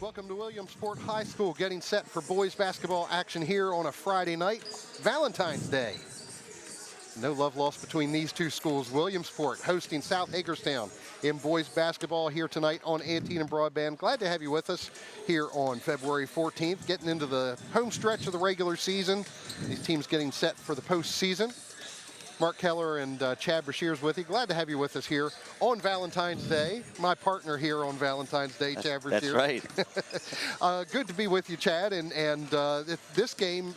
Welcome to Williamsport High School, getting set for boys basketball action here on a Friday night, Valentine's Day. No love lost between these two schools. Williamsport hosting South Hagerstown in boys basketball here tonight on Antietam Broadband. Glad to have you with us here on February 14th, getting into the home stretch of the regular season. These teams getting set for the postseason. Mark Keller and Chad Brashear's with you. Glad to have you with us here on Valentine's Day. My partner here on Valentine's Day, Chad Brashear. That's right. Good to be with you, Chad. And this game,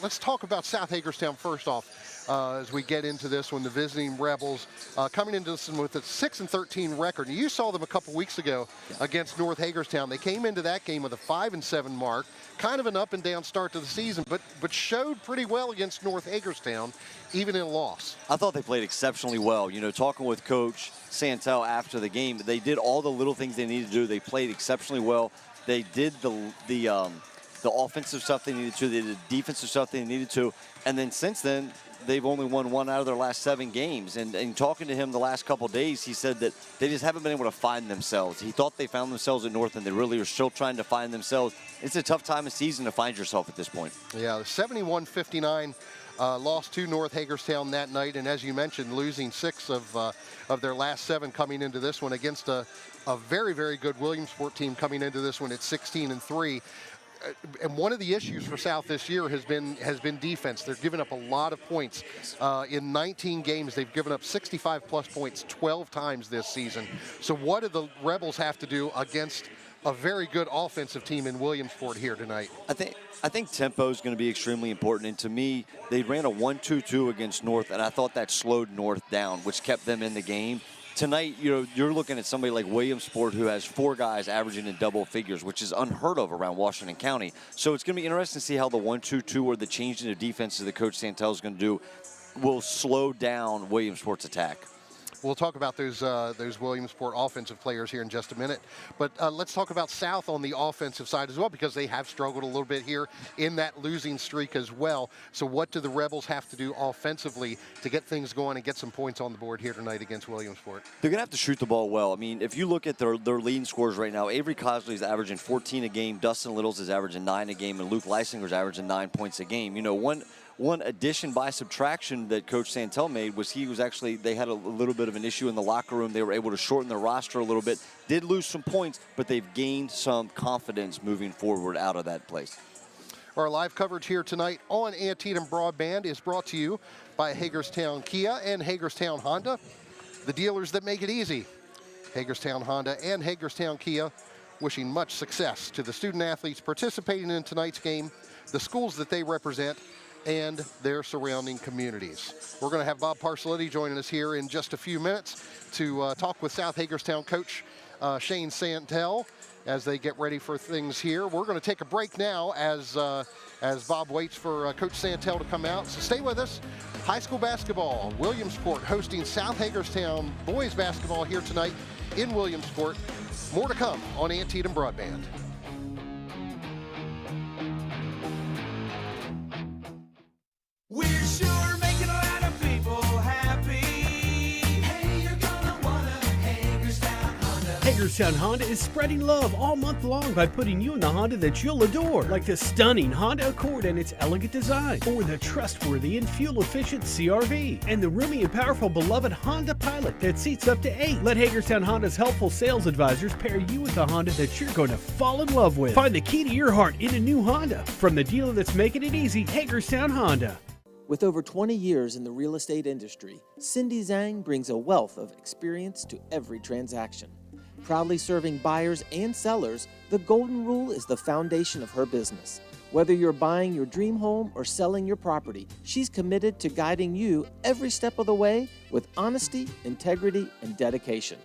let's talk about South Hagerstown first off. As we get into this one, the visiting Rebels coming into this one with a 6-13 record. And you saw them a couple weeks ago against North Hagerstown. They came into that game with a 5-7 mark, kind of an up and down start to the season, but showed pretty well against North Hagerstown, even in a loss. I thought they played exceptionally well. You know, talking with Coach Santel after the game, they did all the little things they needed to do. They played exceptionally well. They did the offensive stuff they needed to. They did the defensive stuff they needed to. And then since then, they've only won one out of their last 7 games. And talking to him the last couple of days, he said that they just haven't been able to find themselves. He thought they found themselves at North, and they really are still trying to find themselves. It's a tough time of season to find yourself at this point. Yeah, the 71-59 loss to North Hagerstown that night. And as you mentioned, losing 6 of their last 7 coming into this one against a very, very good Williamsport team coming into this one at 16-3. And one of the issues for South this year has been defense. They're giving up a lot of points. In 19 games, they've given up 65-plus points 12 times this season. So what do the Rebels have to do against a very good offensive team in Williamsport here tonight? I think tempo is going to be extremely important. And to me, they ran a 1-2-2 against North, and I thought that slowed North down, which kept them in the game. Tonight, you know, you're looking at somebody like Williamsport who has 4 guys averaging in double figures, which is unheard of around Washington County. So it's going to be interesting to see how the 1-2-2 or the change in the defenses that Coach Santel is going to do will slow down Williamsport's attack. We'll talk about those Williamsport offensive players here in just a minute. But let's talk about South on the offensive side as well, because they have struggled a little bit here in that losing streak as well. So what do the Rebels have to do offensively to get things going and get some points on the board here tonight against Williamsport? They're going to have to shoot the ball well. I mean, if you look at their leading scorers right now, Avery Cosley is averaging 14 a game, Dustin Littles is averaging 9 a game, and Luke Leisinger is averaging 9 points a game. You know, one addition by subtraction that Coach Santel made was they had a little bit of an issue in the locker room. They were able to shorten their roster a little bit, did lose some points, but they've gained some confidence moving forward out of that place. Our live coverage here tonight on Antietam Broadband is brought to you by Hagerstown Kia and Hagerstown Honda, the dealers that make it easy. Hagerstown Honda and Hagerstown Kia wishing much success to the student athletes participating in tonight's game, the schools that they represent, and their surrounding communities. We're going to have Bob Parcelletti joining us here in just a few minutes to talk with South Hagerstown coach Shane Santel as they get ready for things here. We're going to take a break now as Bob waits for Coach Santel to come out. So stay with us. High school basketball, Williamsport hosting South Hagerstown boys basketball here tonight in Williamsport. More to come on Antietam Broadband. We're sure making a lot of people happy. Hey, you're gonna wanna Hagerstown Honda. Hagerstown Honda is spreading love all month long by putting you in the Honda that you'll adore, like the stunning Honda Accord and its elegant design, or the trustworthy and fuel-efficient CR-V, and the roomy and powerful beloved Honda Pilot that seats up to 8. Let Hagerstown Honda's helpful sales advisors pair you with a Honda that you're going to fall in love with. Find the key to your heart in a new Honda from the dealer that's making it easy, Hagerstown Honda. With over 20 years in the real estate industry, Cindy Zhang brings a wealth of experience to every transaction. Proudly serving buyers and sellers, the Golden Rule is the foundation of her business. Whether you're buying your dream home or selling your property, she's committed to guiding you every step of the way with honesty, integrity, and dedication.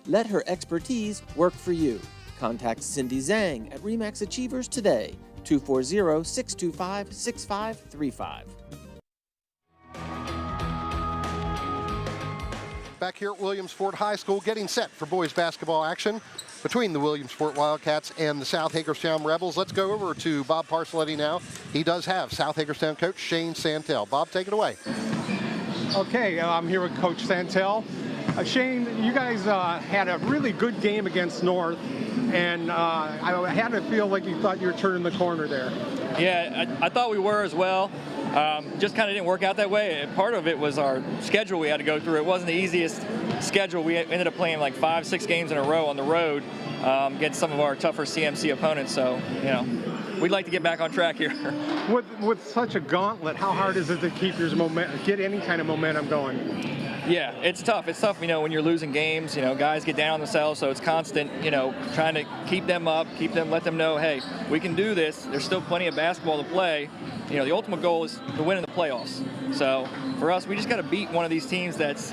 Let her expertise work for you. Contact Cindy Zhang at RE/MAX Achievers today, 240-625-6535. Back here at Williamsport High School, getting set for boys basketball action between the Williamsport Wildcats and the South Hagerstown Rebels. Let's go over to Bob Parcelletti now. He does have South Hagerstown coach Shane Santel. Bob, take it away. Okay, I'm here with Coach Santel. Shane, you guys had a really good game against North. and I had to feel like you thought you were turning the corner there. Yeah, I thought we were as well. Just kind of didn't work out that way. Part of it was our schedule we had to go through. It wasn't the easiest schedule. We ended up playing like 5-6 games in a row on the road against some of our tougher CMC opponents. So, you know, we'd like to get back on track here. With such a gauntlet, how hard is it to keep your get any kind of momentum going? Yeah, it's tough. It's tough, you know, when you're losing games. You know, guys get down on themselves, so it's constant, you know, trying to keep them up, let them know, hey, we can do this. There's still plenty of basketball to play. You know, the ultimate goal is to win in the playoffs. So for us, we just got to beat one of these teams that's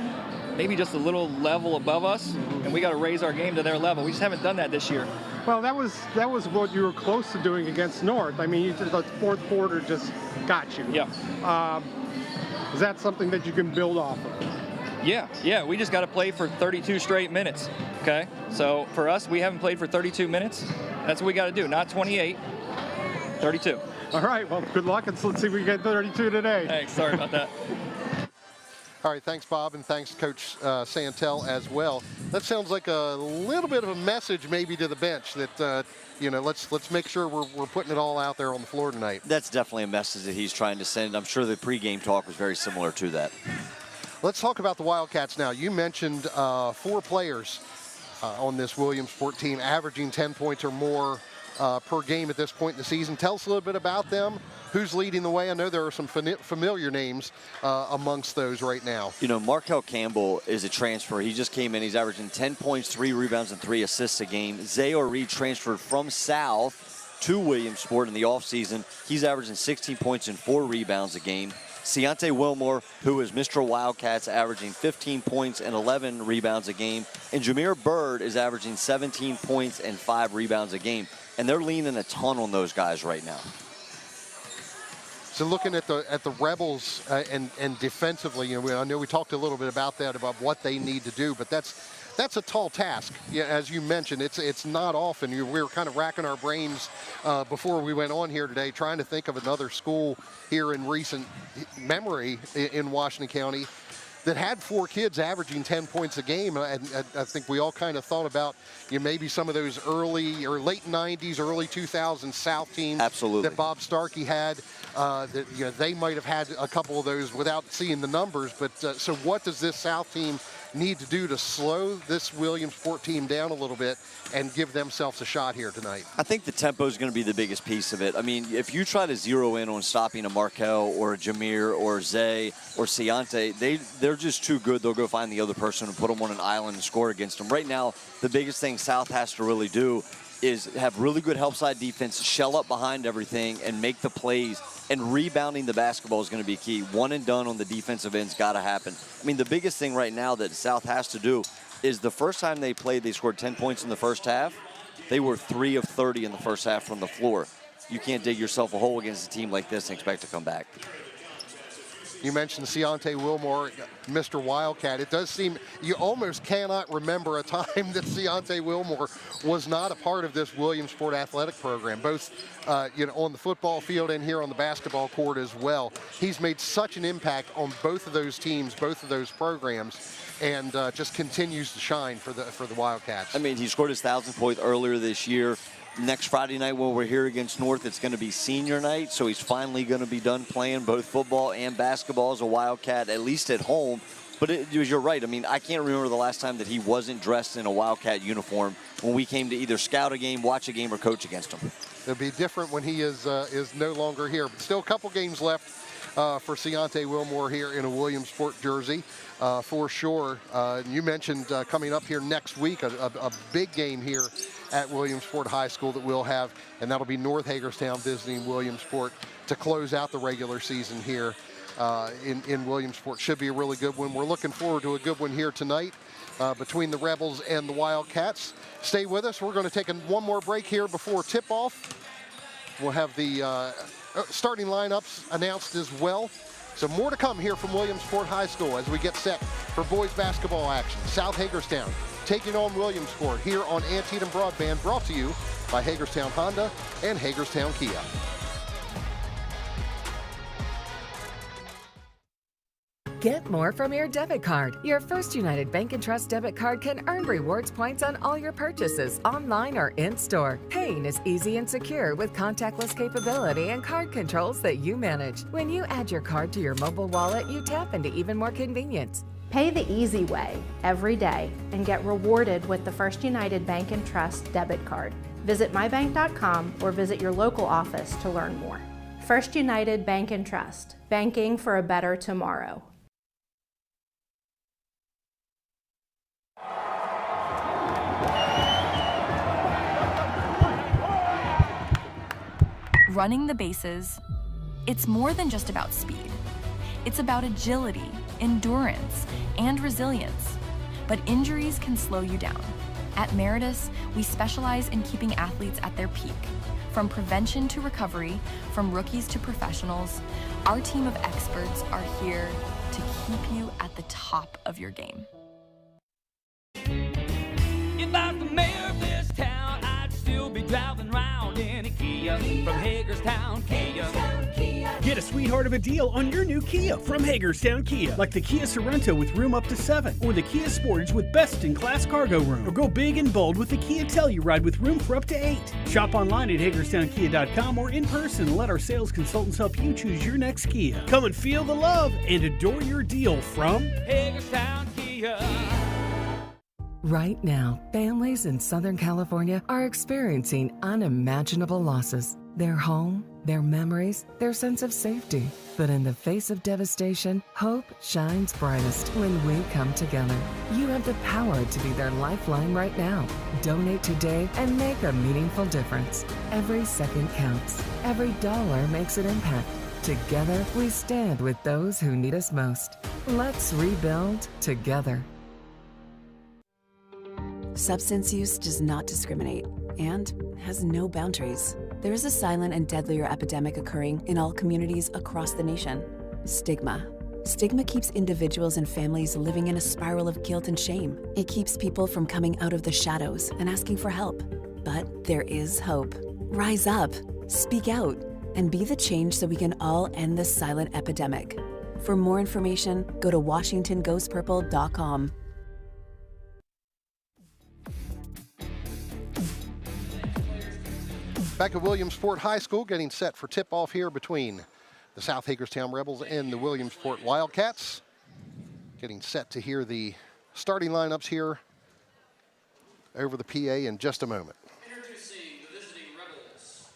maybe just a little level above us, and we got to raise our game to their level. We just haven't done that this year. Well, that was what you were close to doing against North. I mean, the fourth quarter just got you. Yeah. Is that something that you can build off of? Yeah, we just got to play for 32 straight minutes, okay? So for us, we haven't played for 32 minutes. That's what we got to do, not 28, 32. All right, well, good luck, and let's see if we get 32 today. Thanks, sorry about that. All right, thanks, Bob, and thanks, Coach Santel, as well. That sounds like a little bit of a message maybe to the bench that, you know, let's make sure we're putting it all out there on the floor tonight. That's definitely a message that he's trying to send. I'm sure the pregame talk was very similar to that. Let's talk about the Wildcats now. You mentioned 4 players on this Williamsport team averaging 10 points or more per game at this point in the season. Tell us a little bit about them. Who's leading the way? I know there are some familiar names amongst those right now. You know, Markel Campbell is a transfer. He just came in. He's averaging 10 points, 3 rebounds, and 3 assists a game. Zayor Reed transferred from South to Williamsport in the offseason. He's averaging 16 points and 4 rebounds a game. Ciante Wilmore, who is Mr. Wildcats, averaging 15 points and 11 rebounds a game. And Jameer Bird is averaging 17 points and 5 rebounds a game. And they're leaning a ton on those guys right now. So looking at the Rebels and defensively, you know, I know we talked a little bit about that, about what they need to do, but that's a tall task. Yeah, as you mentioned, it's not often. We were kind of racking our brains before we went on here today, trying to think of another school here in recent memory in Washington County that had 4 kids averaging 10 points a game. And I think we all kind of thought about, you know, maybe some of those early or late 90s, early 2000s South teams. Absolutely. That Bob Starkey had. That, you know, they might have had a couple of those without seeing the numbers. But so what does this South team need to do to slow this Williamsport team down a little bit and give themselves a shot here tonight? I think the tempo is going to be the biggest piece of it. I mean, if you try to zero in on stopping a Markel or a Jameer or Zay or Ciante, they're just too good. They'll go find the other person and put them on an island and score against them. Right now, the biggest thing South has to really do is have really good help side defense, shell up behind everything, and make the plays. And rebounding the basketball is going to be key. One and done on the defensive end's got to happen. I mean, the biggest thing right now that South has to do is the first time they played, they scored 10 points in the first half. They were 3 of 30 in the first half from the floor. You can't dig yourself a hole against a team like this and expect to come back. You mentioned Ciante Wilmore, Mr. Wildcat. It does seem you almost cannot remember a time that Ciante Wilmore was not a part of this Williamsport athletic program, both you know, on the football field and here on the basketball court as well. He's made such an impact on both of those teams, both of those programs, and just continues to shine for the Wildcats. I mean, he scored his 1,000th point earlier this year. Next Friday night when we're here against North, it's going to be senior night, so he's finally going to be done playing both football and basketball as a Wildcat, at least at home. But you're right. I mean, I can't remember the last time that he wasn't dressed in a Wildcat uniform when we came to either scout a game, watch a game, or coach against him. It'll be different when he is no longer here. But still a couple games left for Ciante Wilmore here in a Williamsport jersey, for sure. You mentioned coming up here next week, a big game here at Williamsport High School that we'll have, and that'll be North Hagerstown visiting Williamsport to close out the regular season here in Williamsport. Should be a really good one. We're looking forward to a good one here tonight between the Rebels and the Wildcats. Stay with us. We're going to take one more break here before tip-off. We'll have the starting lineups announced as well. So more to come here from Williamsport High School as we get set for boys basketball action. South Hagerstown taking on Williamsport here on Antietam Broadband, brought to you by Hagerstown Honda and Hagerstown Kia. Get more from your debit card. Your First United Bank and Trust debit card can earn rewards points on all your purchases, online or in-store. Paying is easy and secure with contactless capability and card controls that you manage. When you add your card to your mobile wallet, you tap into even more convenience. Pay the easy way every day and get rewarded with the First United Bank and Trust debit card. Visit mybank.com or visit your local office to learn more. First United Bank and Trust, banking for a better tomorrow. Running the bases, it's more than just about speed. It's about agility, endurance, and resilience. But injuries can slow you down. At Meritus, we specialize in keeping athletes at their peak. From prevention to recovery, from rookies to professionals, our team of experts are here to keep you at the top of your game. If I was the mayor of this town, I'd still be driving around in a Kia from Hagerstown Kia. Get a sweetheart of a deal on your new Kia from Hagerstown Kia, like the Kia Sorento with room up to 7, or the Kia Sportage with best-in-class cargo room, or go big and bold with the Kia Telluride with room for up to 8. Shop online at HagerstownKia.com or in person and let our sales consultants help you choose your next Kia. Come and feel the love and adore your deal from Hagerstown Kia. Right now, families in Southern California are experiencing unimaginable losses. Their home, their memories, their sense of safety. But in the face of devastation, hope shines brightest when we come together. You have the power to be their lifeline right now. Donate today and make a meaningful difference. Every second counts. Every dollar makes an impact. Together, we stand with those who need us most. Let's rebuild together. Substance use does not discriminate and has no boundaries. There is a silent and deadlier epidemic occurring in all communities across the nation. Stigma. Stigma keeps individuals and families living in a spiral of guilt and shame. It keeps people from coming out of the shadows and asking for help. But there is hope. Rise up, speak out, and be the change so we can all end this silent epidemic. For more information, go to WashingtonGoesPurple.com. Back at Williamsport High School, getting set for tip-off here between the South Hagerstown Rebels and the Williamsport Wildcats. Getting set to hear the starting lineups here over the PA in just a moment. Introducing the visiting Rebels.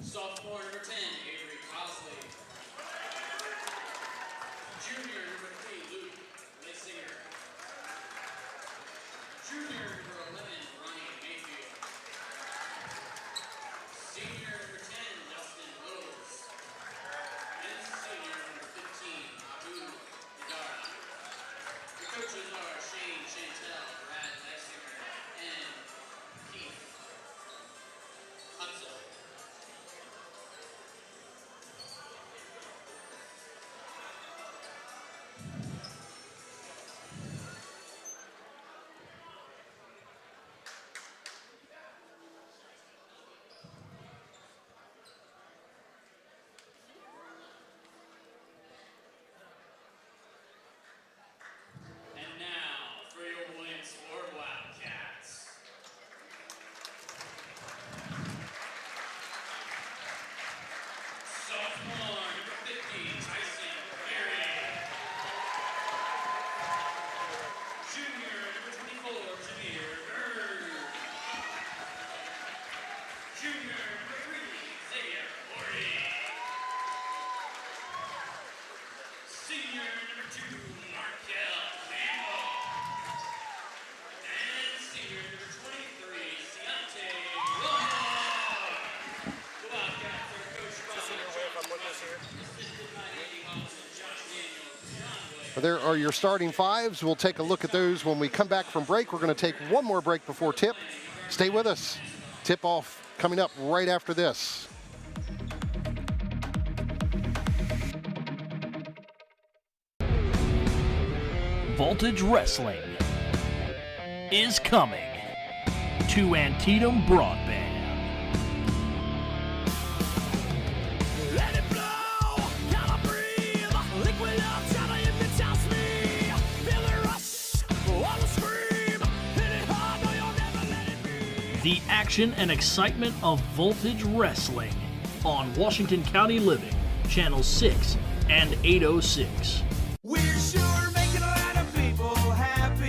Sophomore number 10, Avery Cosley. Junior number 3, Luke Lissinger. Junior number 11, Ronnie Mayfield. Senior number 10, Dustin Wills. And senior number 15, Abu Nadara. The coaches are Shane Chantel, Brad Lissinger, and Keith Hutzel. And now for your Williamsport Wildcats. Sophomore number 50, Tyson Berry. Junior number 24, Jameer Bird. Junior number 3, Xavier Gordy. Senior number 2, Markel Campbell. And senior number 23, Ciante Wilmore. The Wildcats are coached by assisted by Andy Hobson, Josh Daniels, John Blake. There are your starting fives. We'll take a look at those when we come back from break. We're going to take one more break before tip. Stay with us. Tip-off coming up right after this. Voltage Wrestling is coming to Antietam Broadband. The action and excitement of Voltage Wrestling on Washington County Living, Channel 6 and 806. We're sure making a lot of people happy.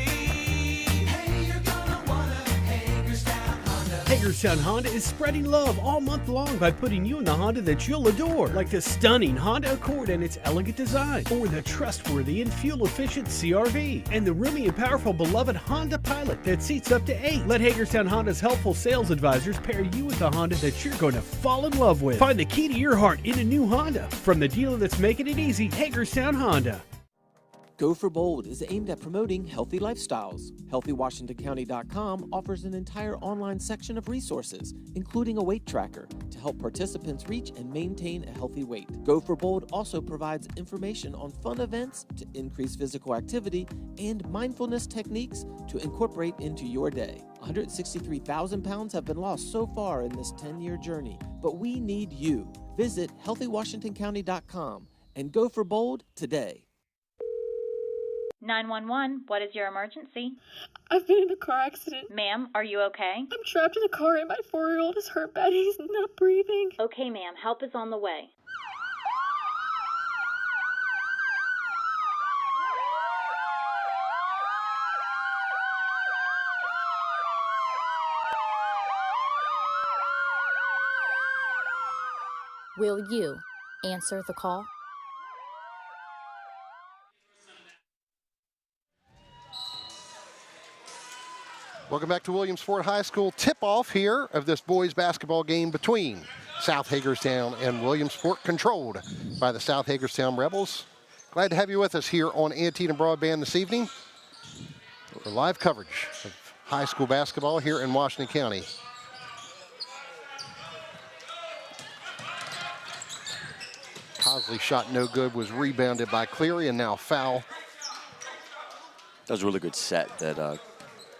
Hey, you're gonna wanna Hagerstown Honda. Hagerstown Honda is spreading love all month long by putting you in the Honda that you'll adore, like the stunning Honda Accord and its elegant design, or the trustworthy and fuel-efficient CR-V, and the roomy and powerful beloved Honda Pilot that seats up to 8. Let Hagerstown Honda's helpful sales advisors pair you with the Honda that you're going to fall in love with. Find the key to your heart in a new Honda from the dealer that's making it easy, Hagerstown Honda. Go for Bold is aimed at promoting healthy lifestyles. HealthyWashingtonCounty.com offers an entire online section of resources, including a weight tracker, to help participants reach and maintain a healthy weight. Go for Bold also provides information on fun events to increase physical activity and mindfulness techniques to incorporate into your day. 163,000 pounds have been lost so far in this 10-year journey, but we need you. Visit HealthyWashingtonCounty.com and go for Bold today. 911, what is your emergency? I've been in a car accident. Ma'am, are you okay? I'm trapped in a car and my 4-year-old is hurt bad. He's not breathing. Okay, ma'am, help is on the way. Will you answer the call? Welcome back to Williamsport High School. Tip-off here of this boys basketball game between South Hagerstown and Williamsport, controlled by the South Hagerstown Rebels. Glad to have you with us here on Antietam Broadband this evening for live coverage of high school basketball here in Washington County. Cosley shot no good, was rebounded by Cleary, and now foul. That was a really good set that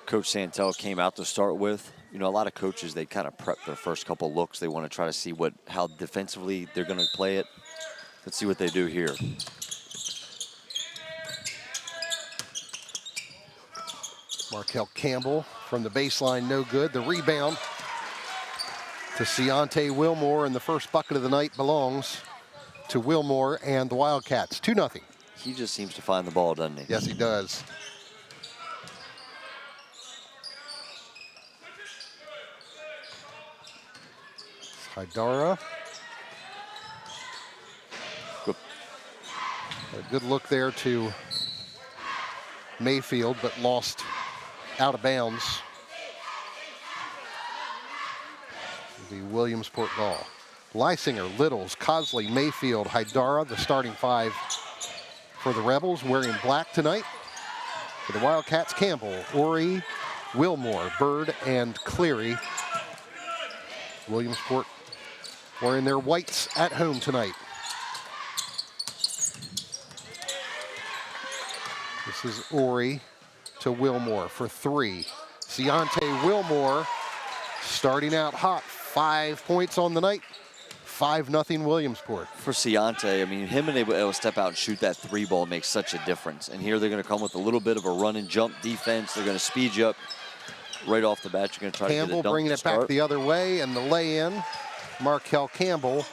Coach Santel came out to start with. You know, a lot of coaches, they kind of prep their first couple looks. They want to try to see how defensively they're going to play it. Let's see what they do here. Markel Campbell from the baseline, no good. The rebound to Ciante Wilmore, and the first bucket of the night belongs to Wilmore and the Wildcats. 2-0. He just seems to find the ball, doesn't he? Yes, he does. Haidara. Good. A good look there to Mayfield, but lost out of bounds. The Williamsport ball. Lysinger, Littles, Cosley, Mayfield, Haidara, the starting five for the Rebels, wearing black tonight. For the Wildcats, Campbell, Ori, Wilmore, Bird, and Cleary. Williamsport wearing their whites at home tonight. This is Ori to Wilmore for three. Ciante Wilmore starting out hot. 5 points on the night. 5-0 Williamsport. For Ciante, I mean, him and able to step out and shoot that three ball makes such a difference. And here they're going to come with a little bit of a run and jump defense. They're going to speed you up right off the bat. You're going to try Campbell to get a dunk bringing to it start. back the other way, and the lay-in. Markel Campbell,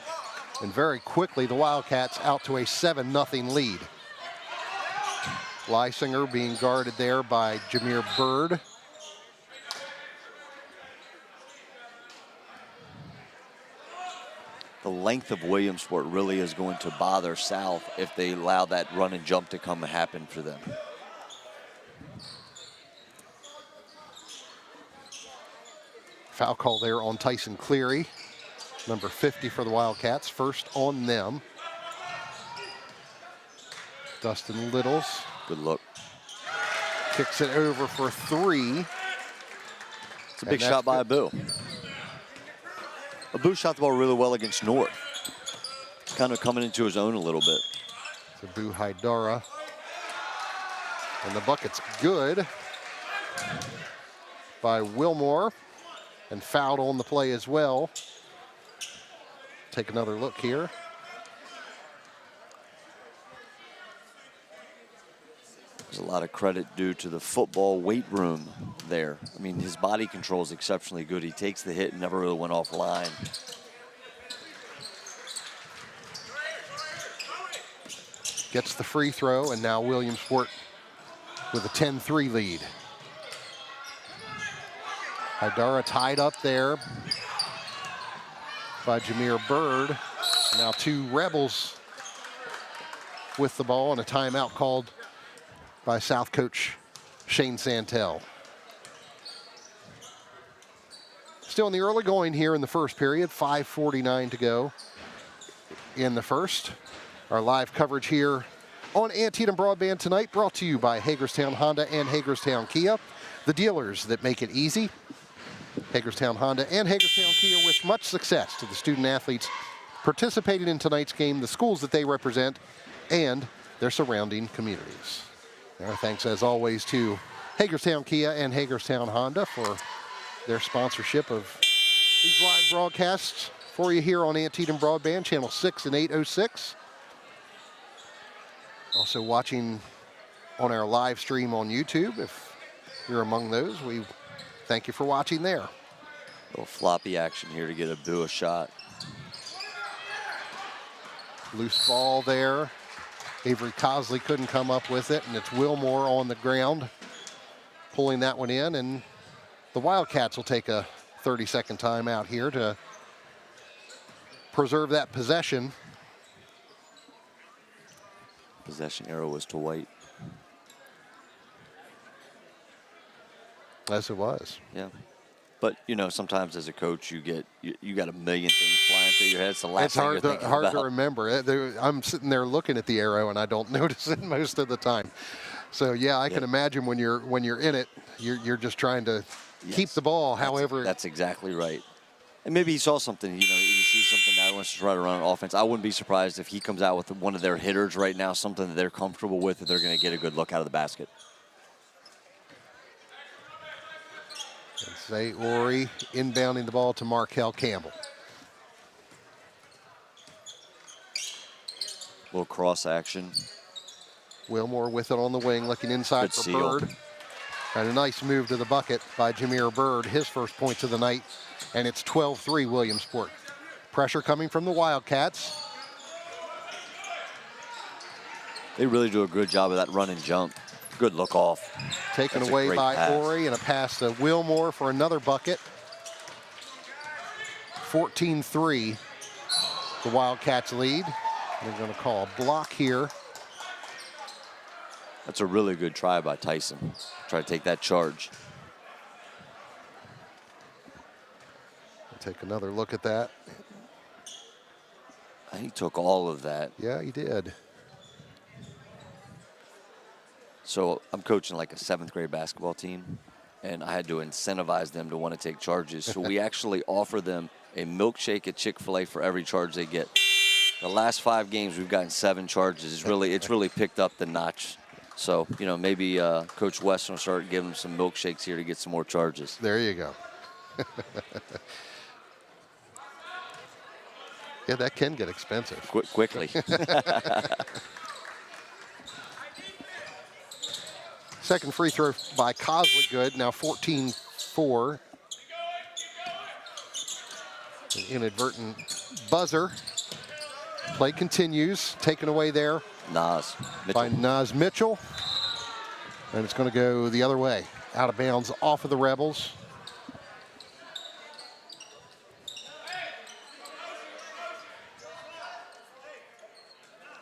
and very quickly the Wildcats out to a 7-0 lead. Lysinger being guarded there by Jameer Bird. The length of Williamsport really is going to bother South if they allow that run and jump to come and happen for them. Foul call there on Tyson Cleary, number 50 for the Wildcats, first on them. Dustin Littles. Good look. Kicks it over for three. It's a big shot by Abu. Abu shot the ball really well against North. He's kind of coming into his own a little bit. It's Abu Haidara. And the bucket's good by Wilmore, and fouled on the play as well. Take another look here. There's a lot of credit due to the football weight room there. I mean, his body control is exceptionally good. He takes the hit and never really went offline. Gets the free throw, and now Williamsport with a 10-3 lead. Hydara tied up there by Jameer Bird. Now 2 Rebels with the ball, and a timeout called by South coach Shane Santel. Still in the early going here in the first period, 5:49 to go in the first. Our live coverage here on Antietam Broadband tonight, brought to you by Hagerstown Honda and Hagerstown Kia, the dealers that make it easy. Hagerstown Honda and Hagerstown Kia wish much success to the student athletes participating in tonight's game, the schools that they represent, and their surrounding communities. Our thanks, as always, to Hagerstown Kia and Hagerstown Honda for their sponsorship of these live broadcasts for you here on Antietam Broadband, channel 6 and 806. Also watching on our live stream on YouTube. If you're among those, we thank you for watching there. Little floppy action here to get a Bua shot. Loose ball there. Avery Cosley couldn't come up with it, and it's Wilmore on the ground pulling that one in, and the Wildcats will take a 30-second timeout here to preserve that possession. Possession arrow was to White. As it was. Yeah. But, you know, sometimes as a coach, you got a million things flying through your head. It's the last thing you're thinking hard about. to remember. I'm sitting there looking at the arrow, and I don't notice it most of the time. So, yeah, I can imagine when you're in it, you're just trying to keep the ball. However, that's exactly right. And maybe he saw something, he sees something that he wants to try to run on offense. I wouldn't be surprised if he comes out with one of their hitters right now, something that they're comfortable with, that they're going to get a good look out of the basket. Zay Ori inbounding the ball to Markel Campbell. Little cross action. Wilmore with it on the wing, looking inside Good for seal. Bird. And a nice move to the bucket by Jameer Bird, his first points of the night. And it's 12-3 Williamsport. Pressure coming from the Wildcats. They really do a good job of that run and jump. Good look off. Taken That's a away great by pass. Ori, and a pass to Wilmore for another bucket. 14-3, the Wildcats lead. They're going to call a block here. That's a really good try by Tyson. Try to take that charge. Take another look at that. He took all of that. Yeah, he did. So I'm coaching like a 7th grade basketball team, and I had to incentivize them to want to take charges. So we actually offer them a milkshake at Chick-fil-A for every charge they get. The last 5 games, we've gotten 7 charges. It's really picked up the notch. So, maybe Coach Weston will start giving them some milkshakes here to get some more charges. There you go. Yeah, that can get expensive. Quickly. Second free throw by Cosley, good. Now 14-4. An inadvertent buzzer. Play continues. Taken away there by Nas Mitchell. And it's going to go the other way. Out of bounds off of the Rebels.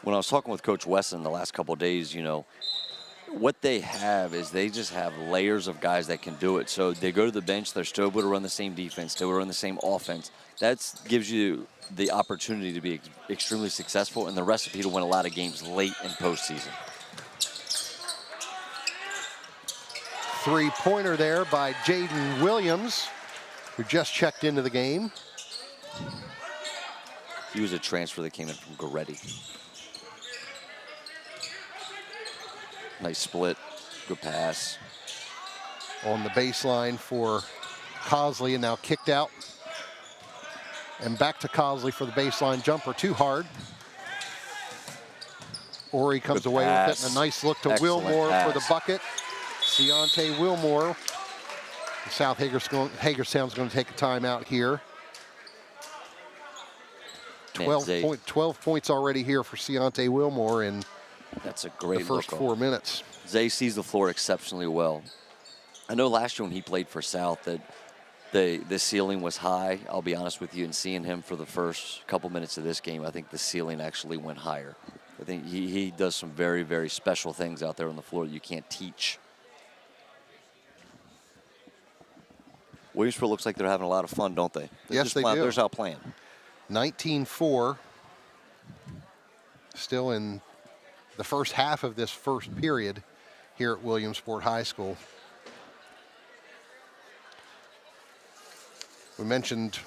When I was talking with Coach Wesson the last couple of days, what they have is they just have layers of guys that can do it. So they go to the bench, they're still able to run the same defense, still run the same offense. That gives you the opportunity to be extremely successful and the recipe to win a lot of games late in postseason. Three-pointer there by Jaden Williams, who just checked into the game. He was a transfer that came in from Goretti. Nice split, good pass. On the baseline for Cosley, and now kicked out. And back to Cosley for the baseline jumper, too hard. Ori comes Good away with it, pass. and a nice look to Excellent Wilmore for the pass. bucket. Ciante Wilmore. South Hagerstown's going to take a timeout here. 12 points already here for Ciante Wilmore in That's a great the first look 4 minutes. Zay sees the floor exceptionally well. I know last year when he played for South that the ceiling was high. I'll be honest with you, and seeing him for the first couple minutes of this game, I think the ceiling actually went higher. I think he does some very, very special things out there on the floor that you can't teach. Williamsport looks like they're having a lot of fun, don't they? Yes, they do. They're just out playing. 19-4. Still in the first half of this first period here at Williamsport High School. We mentioned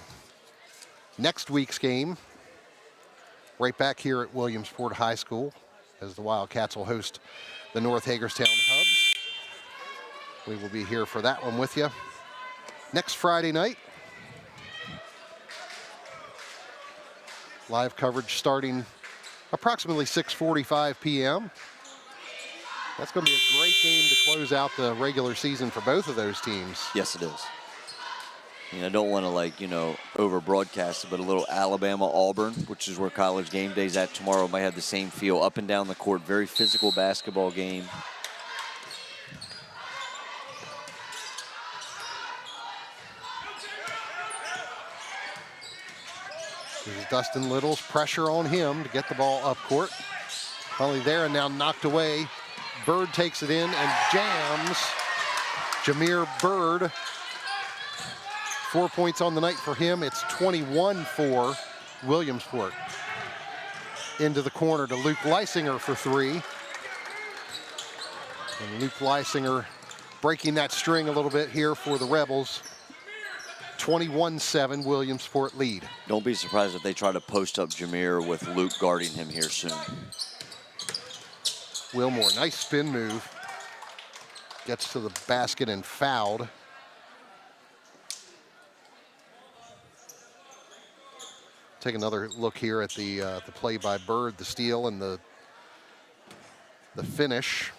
next week's game right back here at Williamsport High School as the Wildcats will host the North Hagerstown Hubs. We will be here for that one with you. Next Friday night, live coverage starting approximately 6:45 p.m. That's going to be a great game to close out the regular season for both of those teams. Yes, it is. I don't want to, over broadcast it, but a little Alabama-Auburn, which is where College Game Day's at tomorrow, might have the same feel. Up and down the court, very physical basketball game. There's Dustin Little's pressure on him to get the ball up court. Finally there and now knocked away. Bird takes it in and jams. Jameer Bird. 4 points on the night for him. It's 21 for Williamsport. Into the corner to Luke Leisinger for three. And Luke Leisinger breaking that string a little bit here for the Rebels. 21-7 Williamsport lead. Don't be surprised if they try to post up Jameer with Luke guarding him here soon. Wilmore, nice spin move. Gets to the basket and fouled. Take another look here at the play by Bird, the steal and the finish.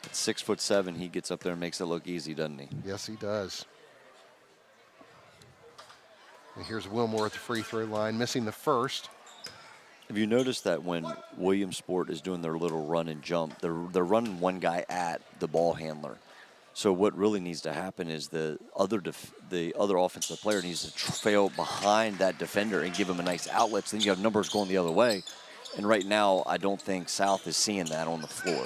At 6'7", he gets up there and makes it look easy, doesn't he? Yes, he does. And here's Wilmore at the free throw line, missing the first. Have you noticed that when Williamsport is doing their little run and jump, they're running one guy at the ball handler? So what really needs to happen is the other offensive player needs to trail behind that defender and give him a nice outlet. So then you have numbers going the other way. And right now, I don't think South is seeing that on the floor.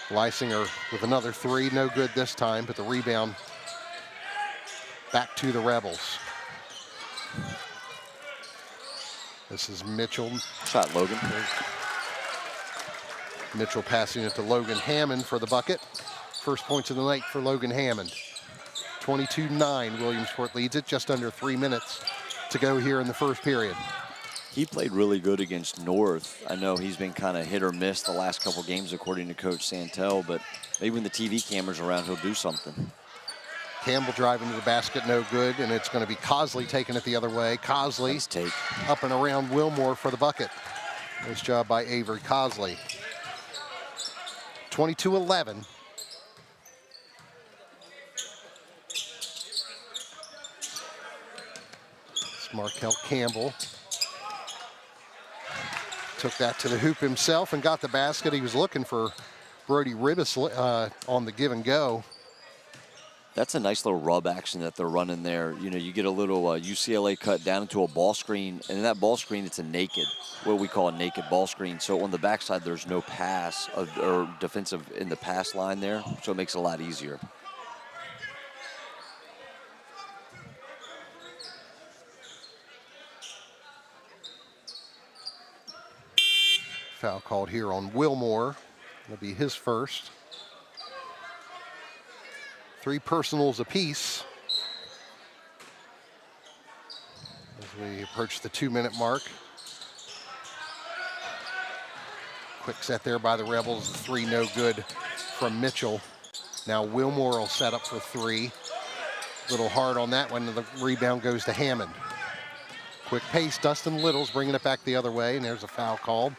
Leisinger with another three, no good this time, but the rebound back to the Rebels. This is Mitchell. Shot, Logan. Mitchell passing it to Logan Hammond for the bucket. First points of the night for Logan Hammond. 22-9, Williamsport leads it, just under 3 minutes to go here in the first period. He played really good against North. I know he's been kind of hit or miss the last couple games according to Coach Santel, but maybe when the TV camera's around, he'll do something. Campbell driving to the basket, no good, and it's going to be Cosley taking it the other way. Cosley nice take. Up and around Wilmore for the bucket. Nice job by Avery Cosley. 22-11. It's Markel Campbell. Took that to the hoop himself and got the basket. He was looking for Brody Ribis on the give and go. That's a nice little rub action that they're running there. You get a little UCLA cut down into a ball screen, and in that ball screen, it's a naked, what we call a naked ball screen. So on the backside, there's no pass or defensive in the pass line there, so it makes it a lot easier. Foul called here on Wilmore. That'll be his first. 3 personals apiece as we approach the 2-minute mark. Quick set there by the Rebels. 3 no good from Mitchell. Now Wilmore will set up for 3. A little hard on that one. The rebound goes to Hammond. Quick pace, Dustin Little's bringing it back the other way, and there's a foul called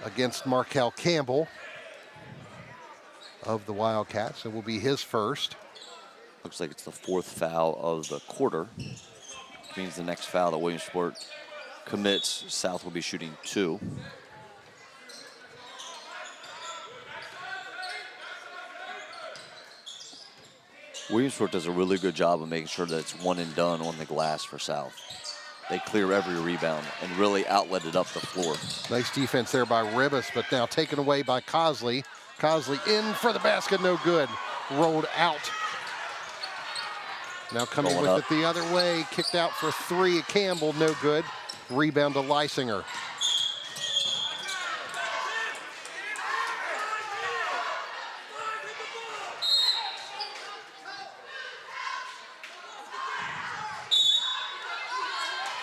against Markel Campbell of the Wildcats. It will be his first. Looks like it's the 4th foul of the quarter. Which means the next foul that Williamsport commits, South will be shooting 2. Williamsport does a really good job of making sure that it's one and done on the glass for South. They clear every rebound and really outlet it up the floor. Nice defense there by Ribas, but now taken away by Cosley. Cosley in for the basket, no good. Rolled out. Now coming Rolling with up. it the other way, kicked out for 3. Campbell, no good. Rebound to Leisinger.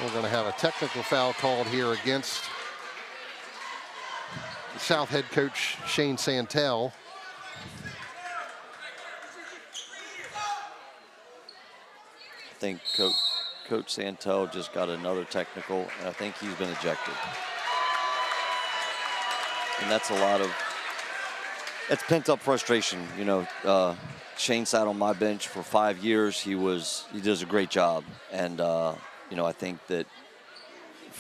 We're going to have a technical foul called here against South head coach Shane Santel. I think Coach Santel just got another technical, and I think he's been ejected. And that's a lot of, it's pent-up frustration. You know, Shane sat on my bench for 5 years. He does a great job, and you know, I think that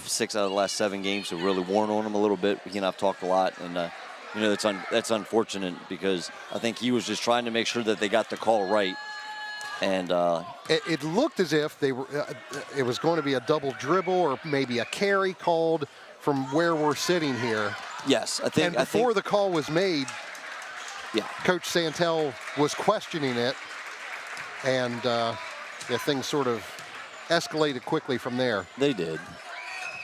6 out of the last 7 games have really worn on him a little bit. He and I've talked a lot, and you know, that's unfortunate because I think he was just trying to make sure that they got the call right. And it looked as if they were. It was going to be a double dribble or maybe a carry called from where we're sitting here. Yes, I think. And before the call was made, yeah, Coach Santel was questioning it, and the thing sort of escalated quickly from there. They did.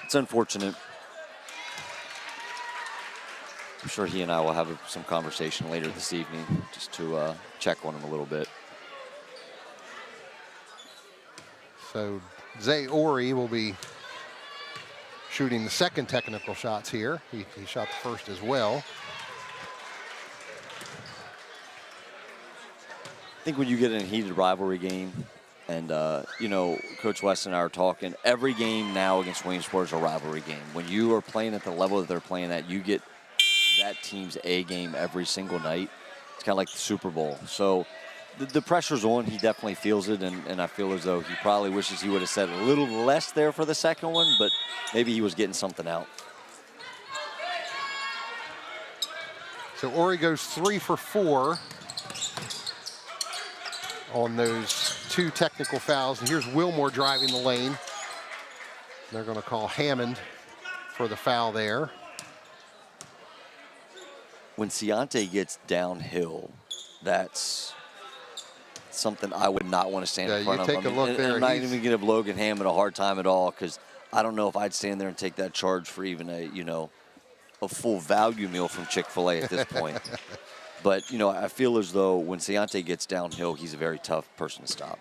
It's unfortunate. I'm sure he and I will have some conversation later this evening just to check on him a little bit. So Zay Ori will be shooting the second technical shots here. He shot the first as well. I think when you get in a heated rivalry game, and, you know, Coach West and I are talking, every game now against Williamsport is a rivalry game. When you are playing at the level that they're playing at, you get that team's A game every single night. It's kind of like the Super Bowl. So the pressure's on. He definitely feels it, and I feel as though he probably wishes he would have said a little less there for the second one, but maybe he was getting something out. So Ori goes 3 for 4 on those 2 technical fouls. And here's Wilmore driving the lane. They're going to call Hammond for the foul there. When Ciante gets downhill, that's something I would not want to stand in front of. Take a look there. I'm not even going to give Logan Hammond a hard time at all, because I don't know if I'd stand there and take that charge for even a, you know, a full value meal from Chick-fil-A at this point. But, you know, I feel as though when Ciante gets downhill, he's a very tough person to stop.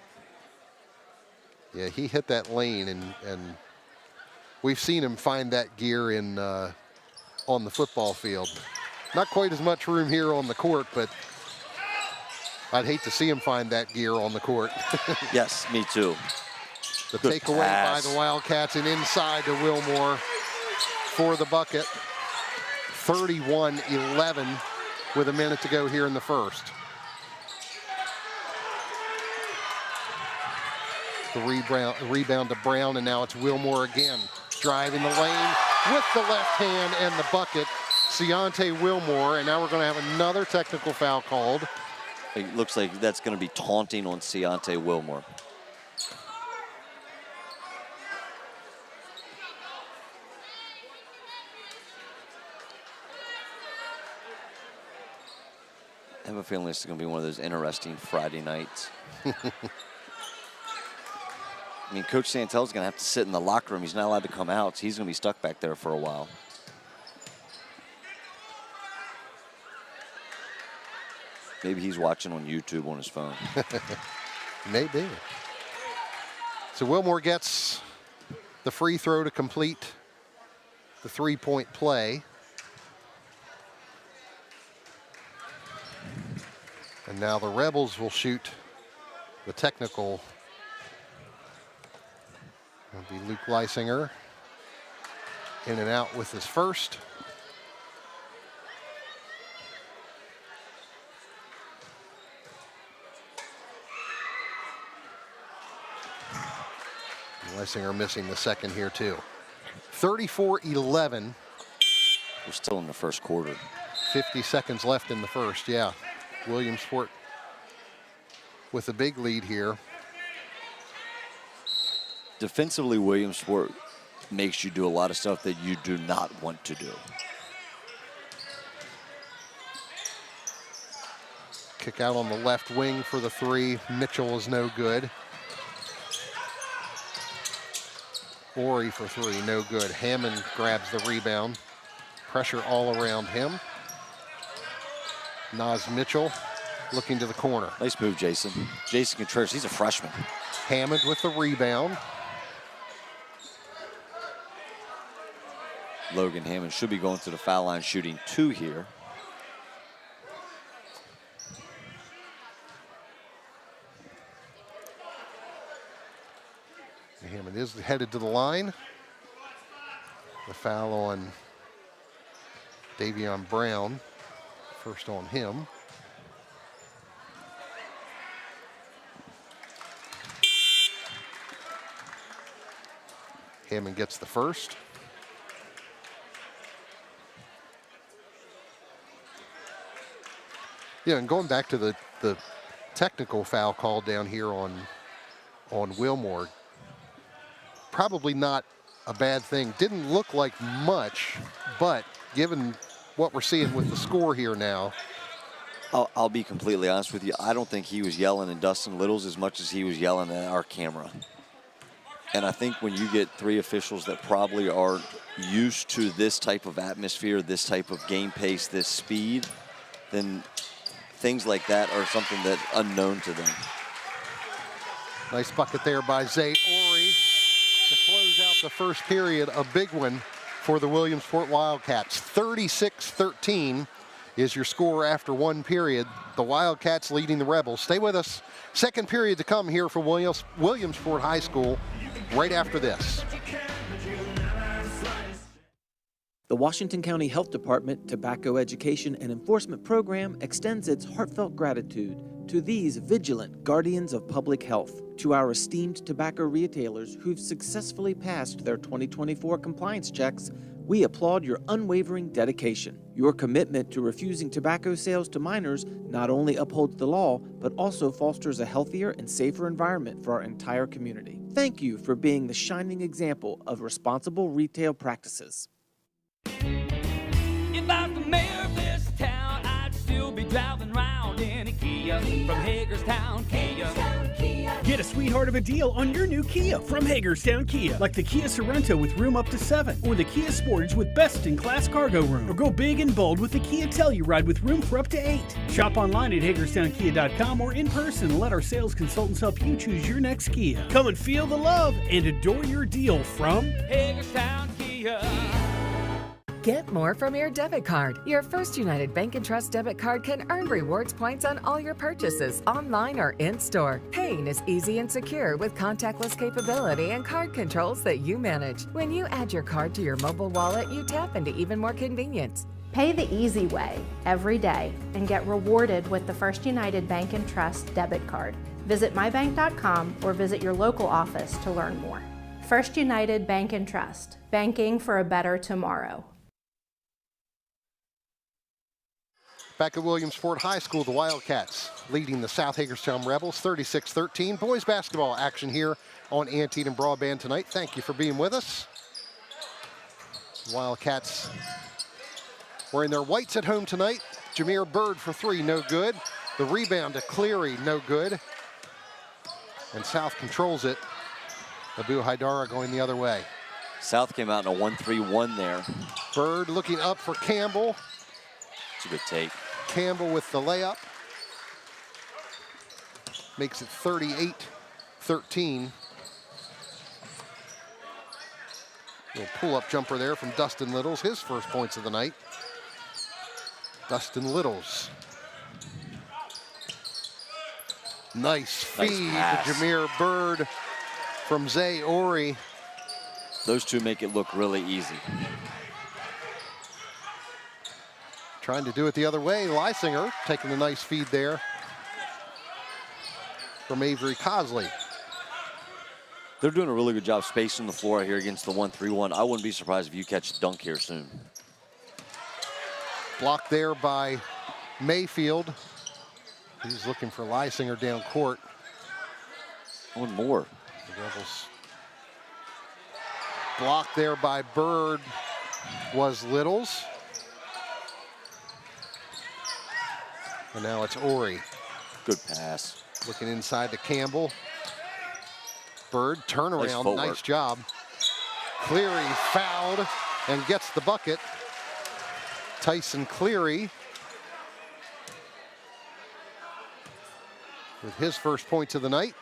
Yeah, he hit that lane, and we've seen him find that gear in on the football field. Not quite as much room here on the court, but I'd hate to see him find that gear on the court. Yes, me too. The Good takeaway by pass. the Wildcats and inside to Wilmore for the bucket. 31-11 with a minute to go here in the first. The rebound to Brown, and now it's Wilmore again. Driving the lane with the left hand and the bucket. Ciante Wilmore, and now we're going to have another technical foul called. It looks like that's going to be taunting on Ciante Wilmore. I have a feeling this is going to be one of those interesting Friday nights. I mean, Coach Santel's going to have to sit in the locker room. He's not allowed to come out, so he's going to be stuck back there for a while. Maybe he's watching on YouTube on his phone. Maybe. So Wilmore gets the free throw to complete the three-point play. And now the Rebels will shoot the technical. That'll be Luke Leisinger in and out with his first. Leisinger missing the second here too. 34-11. We're still in the first quarter. 50 seconds left in the first, yeah. Williamsport with a big lead here. Defensively, Williamsport makes you do a lot of stuff that you do not want to do. Kick out on the left wing for the three. Mitchell is no good. Ori for three, no good. Hammond grabs the rebound. Pressure all around him. Naz Mitchell looking to the corner. Nice move, Jason. Jason Contreras, he's a freshman. Hammond with the rebound. Logan Hammond should be going to the foul line shooting 2 here. Hammond is headed to the line. The foul on Davion Brown. First on him. Hammond gets the first. Yeah, and going back to the technical foul call down here on Wilmore, probably not a bad thing. Didn't look like much, but given what we're seeing with the score here now. I'll be completely honest with you. I don't think he was yelling at Dustin Littles as much as he was yelling at our camera. And I think when you get 3 officials that probably are used to this type of atmosphere, this type of game pace, this speed, then things like that are something that's unknown to them. Nice bucket there by Zay Ori to close out the first period. A big one for the Williamsport Wildcats. 36-13 is your score after 1 period. The Wildcats leading the Rebels. Stay with us. Second period to come here for Williamsport High School right after this. The Washington County Health Department Tobacco Education and Enforcement Program extends its heartfelt gratitude to these vigilant guardians of public health, to our esteemed tobacco retailers who've successfully passed their 2024 compliance checks. We applaud your unwavering dedication. Your commitment to refusing tobacco sales to minors not only upholds the law, but also fosters a healthier and safer environment for our entire community. Thank you for being the shining example of responsible retail practices. If I was the mayor of this town, I'd still be driving around in a Kia from Hagerstown, Kia. Get a sweetheart of a deal on your new Kia from Hagerstown Kia, like the Kia Sorento with room up to 7, or the Kia Sportage with best-in-class cargo room, or go big and bold with the Kia Telluride with room for up to 8. Shop online at HagerstownKia.com or in person. Let our sales consultants help you choose your next Kia. Come and feel the love and adore your deal from Hagerstown, Kia. Get more from your debit card. Your First United Bank and Trust debit card can earn rewards points on all your purchases, online or in-store. Paying is easy and secure with contactless capability and card controls that you manage. When you add your card to your mobile wallet, you tap into even more convenience. Pay the easy way every day and get rewarded with the First United Bank and Trust debit card. Visit mybank.com or visit your local office to learn more. First United Bank and Trust, banking for a better tomorrow. Back at Williamsport High School, the Wildcats leading the South Hagerstown Rebels 36-13. Boys basketball action here on Antietam Broadband tonight. Thank you for being with us. Wildcats wearing their whites at home tonight. Jameer Bird for 3, no good. The rebound to Cleary, no good. And South controls it. Abu Haidara going the other way. South came out in a 1-3-1 there. Bird looking up for Campbell. It's a good take. Campbell with the layup. Makes it 38-13. Little pull-up jumper there from Dustin Littles, his first points of the night. Dustin Littles. Nice feed to Jameer Bird from Zay Ori. Those two make it look really easy. Trying to do it the other way. Lysinger taking a nice feed there from Avery Cosley. They're doing a really good job spacing the floor here against the 1-3-1. I wouldn't be surprised if you catch a dunk here soon. Blocked there by Mayfield. He's looking for Lysinger down court. One more. The Rebels. Blocked there by Bird was Littles. And now it's Ori. Good pass. Looking inside to Campbell. Bird, turnaround, nice job. Cleary fouled and gets the bucket. Tyson Cleary with his first points of the night.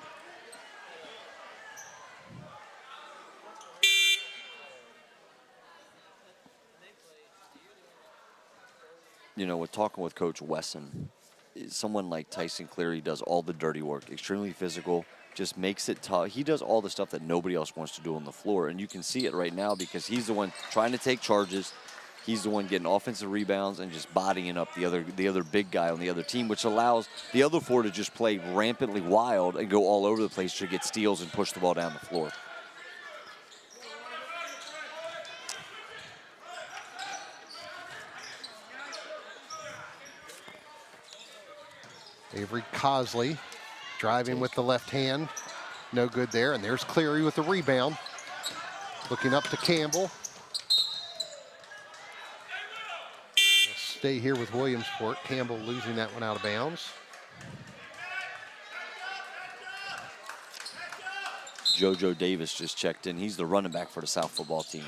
You know, with talking with Coach Wesson, someone like Tyson Cleary does all the dirty work, extremely physical, just makes it tough. He does all the stuff that nobody else wants to do on the floor, and you can see it right now because he's the one trying to take charges. He's the one getting offensive rebounds and just bodying up the other big guy on the other team, which allows the other four to just play rampantly wild and go all over the place to get steals and push the ball down the floor. Avery Cosley driving with the left hand. No good there. And there's Cleary with the rebound. Looking up to Campbell. We'll stay here with Williamsport. Campbell losing that one out of bounds. JoJo Davis just checked in. He's the running back for the South football team.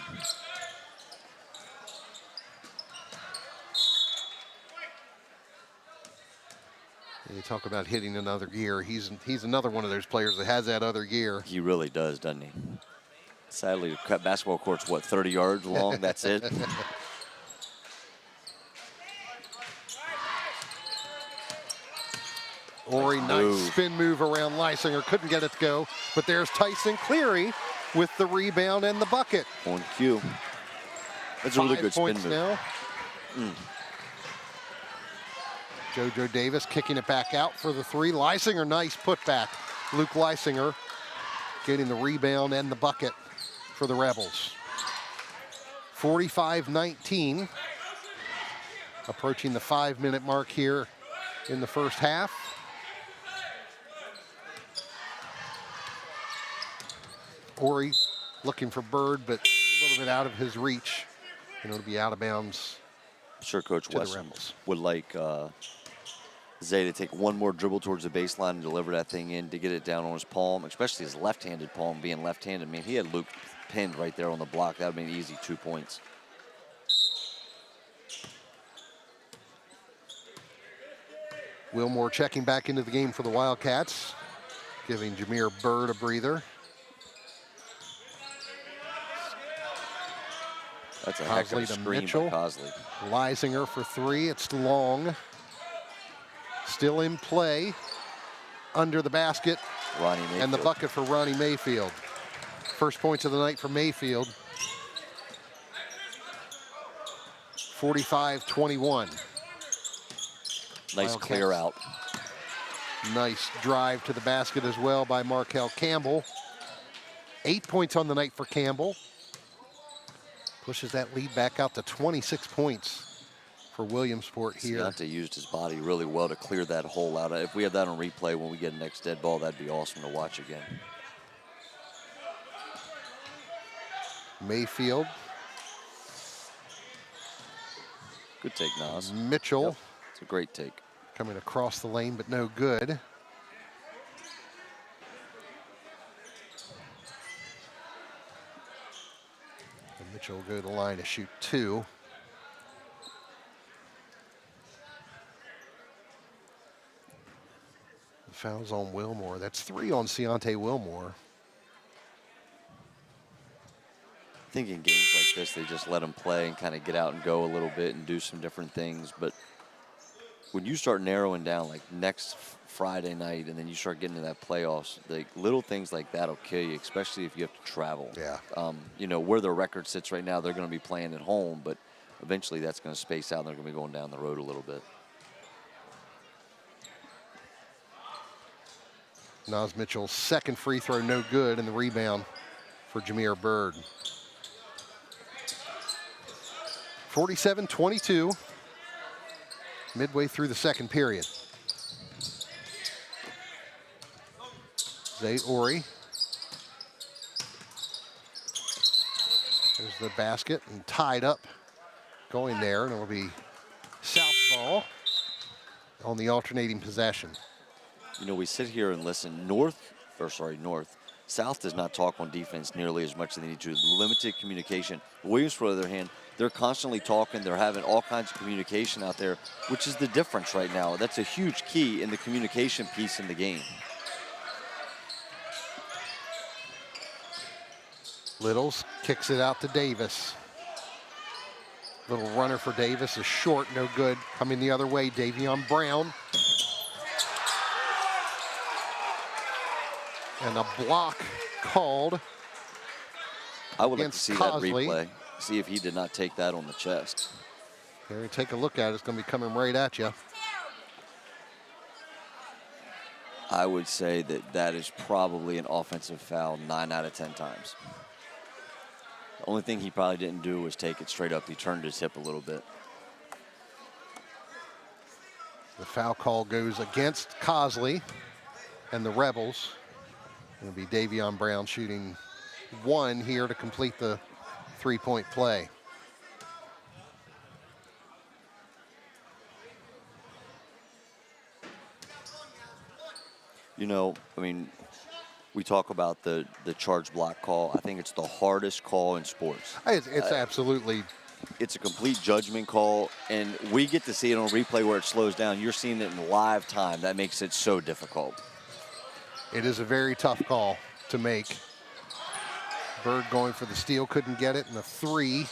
You talk about hitting another gear. He's another one of those players that has that other gear. He really does, doesn't he? Sadly, the basketball court's, what, 30 yards long? That's it? Ori, nice spin move around Lysinger. Couldn't get it to go. But there's Tyson Cleary with the rebound and the bucket. On cue. That's a really good spin move. Now. JoJo Davis kicking it back out for the three. Lysinger, nice putback. Luke Lysinger getting the rebound and the bucket for the Rebels. 45-19. Approaching the 5-minute mark here in the first half. Ori looking for Bird, but a little bit out of his reach. And it'll be out of bounds. I'm sure Coach Wesson would like Zay to take one more dribble towards the baseline and deliver that thing in to get it down on his palm, especially his left-handed palm being left-handed. I mean, he had Luke pinned right there on the block. That would have been easy 2 points. Wilmore checking back into the game for the Wildcats, giving Jameer Bird a breather. That's a heck of a screen by Cosley. Lysinger for three. It's long. Still in play. Under the basket. Ronnie Mayfield. And the bucket for Ronnie Mayfield. First points of the night for Mayfield. 45-21. Nice clear out. Nice drive to the basket as well by Markel Campbell. 8 points on the night for Campbell. Pushes that lead back out to 26 points for Williamsport here. Deontay used his body really well to clear that hole out. If we have that on replay when we get a next dead ball, that'd be awesome to watch again. Mayfield. Good take, Nas. Mitchell. Yep. It's a great take. Coming across the lane, but no good. And Mitchell will go to the line to shoot two. The foul's on Wilmore. That's 3 on Deontay Wilmore. I think in games like this, they just let them play and kind of get out and go a little bit and do some different things. But when you start narrowing down, like next Friday night, and then you start getting to that playoffs, like little things like that will kill you, especially if you have to travel. Yeah. You know, where their record sits right now, they're going to be playing at home, but eventually that's going to space out, and they're going to be going down the road a little bit. Nas Mitchell's second free throw, no good, and the rebound for Jameer Bird. 47-22, midway through the second period. Zay Ori. There's the basket and tied up going there, and it'll be South ball on the alternating possession. You know, we sit here and listen. North. South does not talk on defense nearly as much as they need to. Limited communication. Williamsport, on the other hand, they're constantly talking. They're having all kinds of communication out there, which is the difference right now. That's a huge key in the communication piece in the game. Littles kicks it out to Davis. Little runner for Davis is short, no good. Coming the other way, Davion Brown. And a block called. I would like to see Cosley. that replay. See if he did not take that on the chest. Here, take a look at it. It's going to be coming right at you. I would say that that is probably an offensive foul 9 out of 10 times. The only thing he probably didn't do was take it straight up. He turned his hip a little bit. The foul call goes against Cosley and the Rebels. It'll be Davion Brown shooting one here to complete the three-point play. You know, I mean, we talk about the charge block call. I think it's the hardest call in sports. It's absolutely. It's a complete judgment call, and we get to see it on replay where it slows down. You're seeing it in live time. That makes it so difficult. It is a very tough call to make. Bird going for the steal, couldn't get it, and the three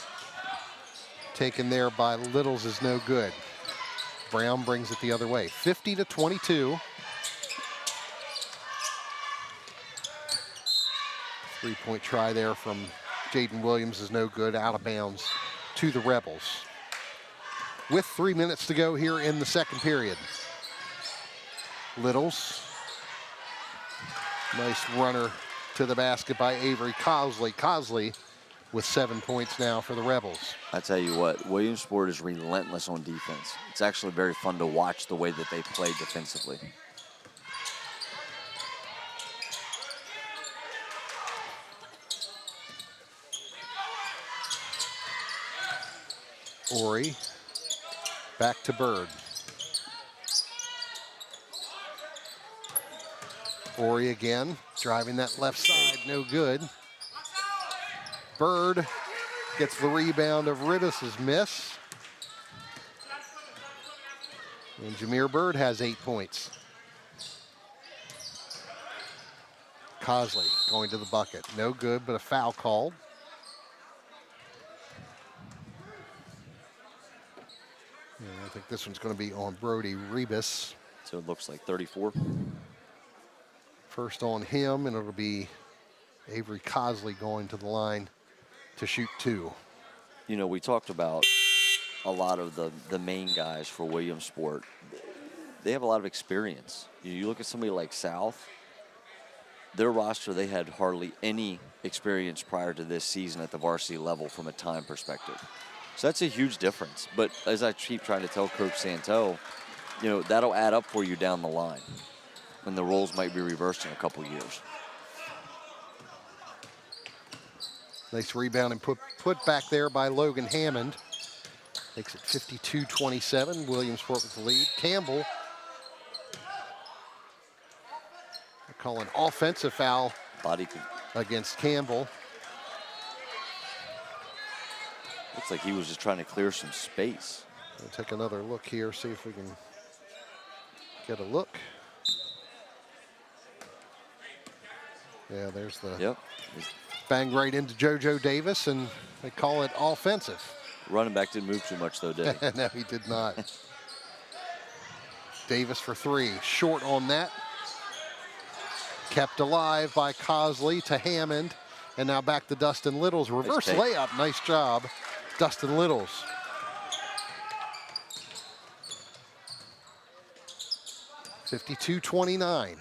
taken there by Littles is no good. Brown brings it the other way. 50-22. Three-point try there from Jaden Williams is no good, out of bounds to the Rebels. With 3 minutes to go here in the second period. Littles. Nice runner to the basket by Avery Cosley. Cosley with 7 points now for the Rebels. I tell you what, Williamsport is relentless on defense. It's actually very fun to watch the way that they play defensively. Ori back to Bird. Ori again, driving that left side, no good. Bird gets the rebound of Ribis's miss. And Jameer Bird has 8 points. Cosley going to the bucket, no good, but a foul called. And I think this one's going to be on Brody Ribis. So it looks like 34. First on him, and it'll be Avery Cosley going to the line to shoot two. You know, we talked about a lot of the main guys for Williamsport. They have a lot of experience. You look at somebody like South, their roster, they had hardly any experience prior to this season at the varsity level from a time perspective. So that's a huge difference. But as I keep trying to tell Coach Santel, you know, that'll add up for you down the line when the roles might be reversed in a couple years. Nice rebound and put back there by Logan Hammond. Makes it 52-27. Williamsport with the lead. Campbell. They call an offensive foul against Campbell. Looks like he was just trying to clear some space. We'll take another look here, see if we can get a look. Yeah, there's the bang right into JoJo Davis, and they call it offensive. Running back didn't move too much, though, did he? No, he did not. Davis for three. Short on that. Kept alive by Cosley to Hammond. And now back to Dustin Littles. Reverse layup. Nice job, Dustin Littles. (52-29).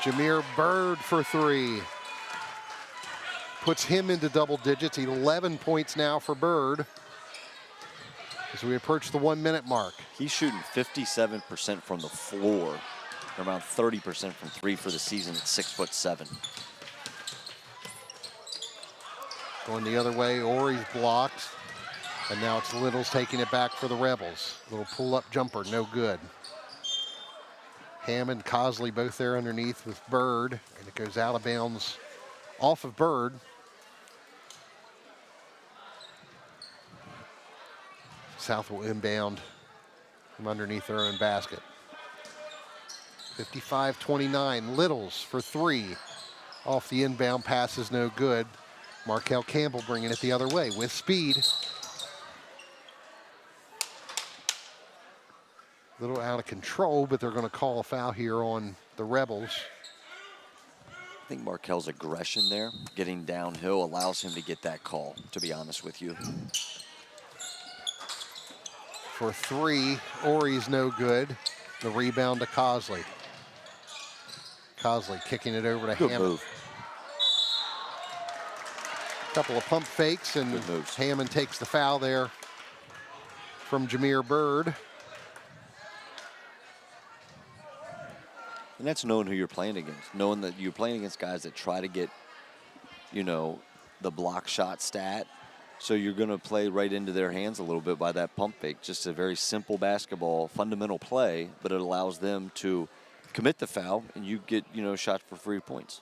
Jameer Bird for three. Puts him into double digits. 11 points now for Bird as we approach the 1 minute mark. He's shooting 57% from the floor, around 30% from three for the season at 6'7". Going the other way, Ori's blocked. And now it's Littles taking it back for the Rebels. Little pull-up jumper, no good. Hammond, Cosley both there underneath with Bird. And it goes out of bounds off of Bird. South will inbound from underneath their own basket. 55-29, Littles for three. Off the inbound pass is no good. Markel Campbell bringing it the other way with speed. A little out of control, but they're going to call a foul here on the Rebels. I think Markel's aggression there, getting downhill, allows him to get that call, to be honest with you. For three, Ori's no good. The rebound to Cosley. Cosley kicking it over to Hammond. Move. Couple of pump fakes, and Hammond takes the foul there from Jameer Bird. And that's knowing who you're playing against, knowing that you're playing against guys that try to get, you know, the block shot stat. So you're going to play right into their hands a little bit by that pump fake. Just a very simple basketball, fundamental play, but it allows them to commit the foul, and you get, you know, shots for free points.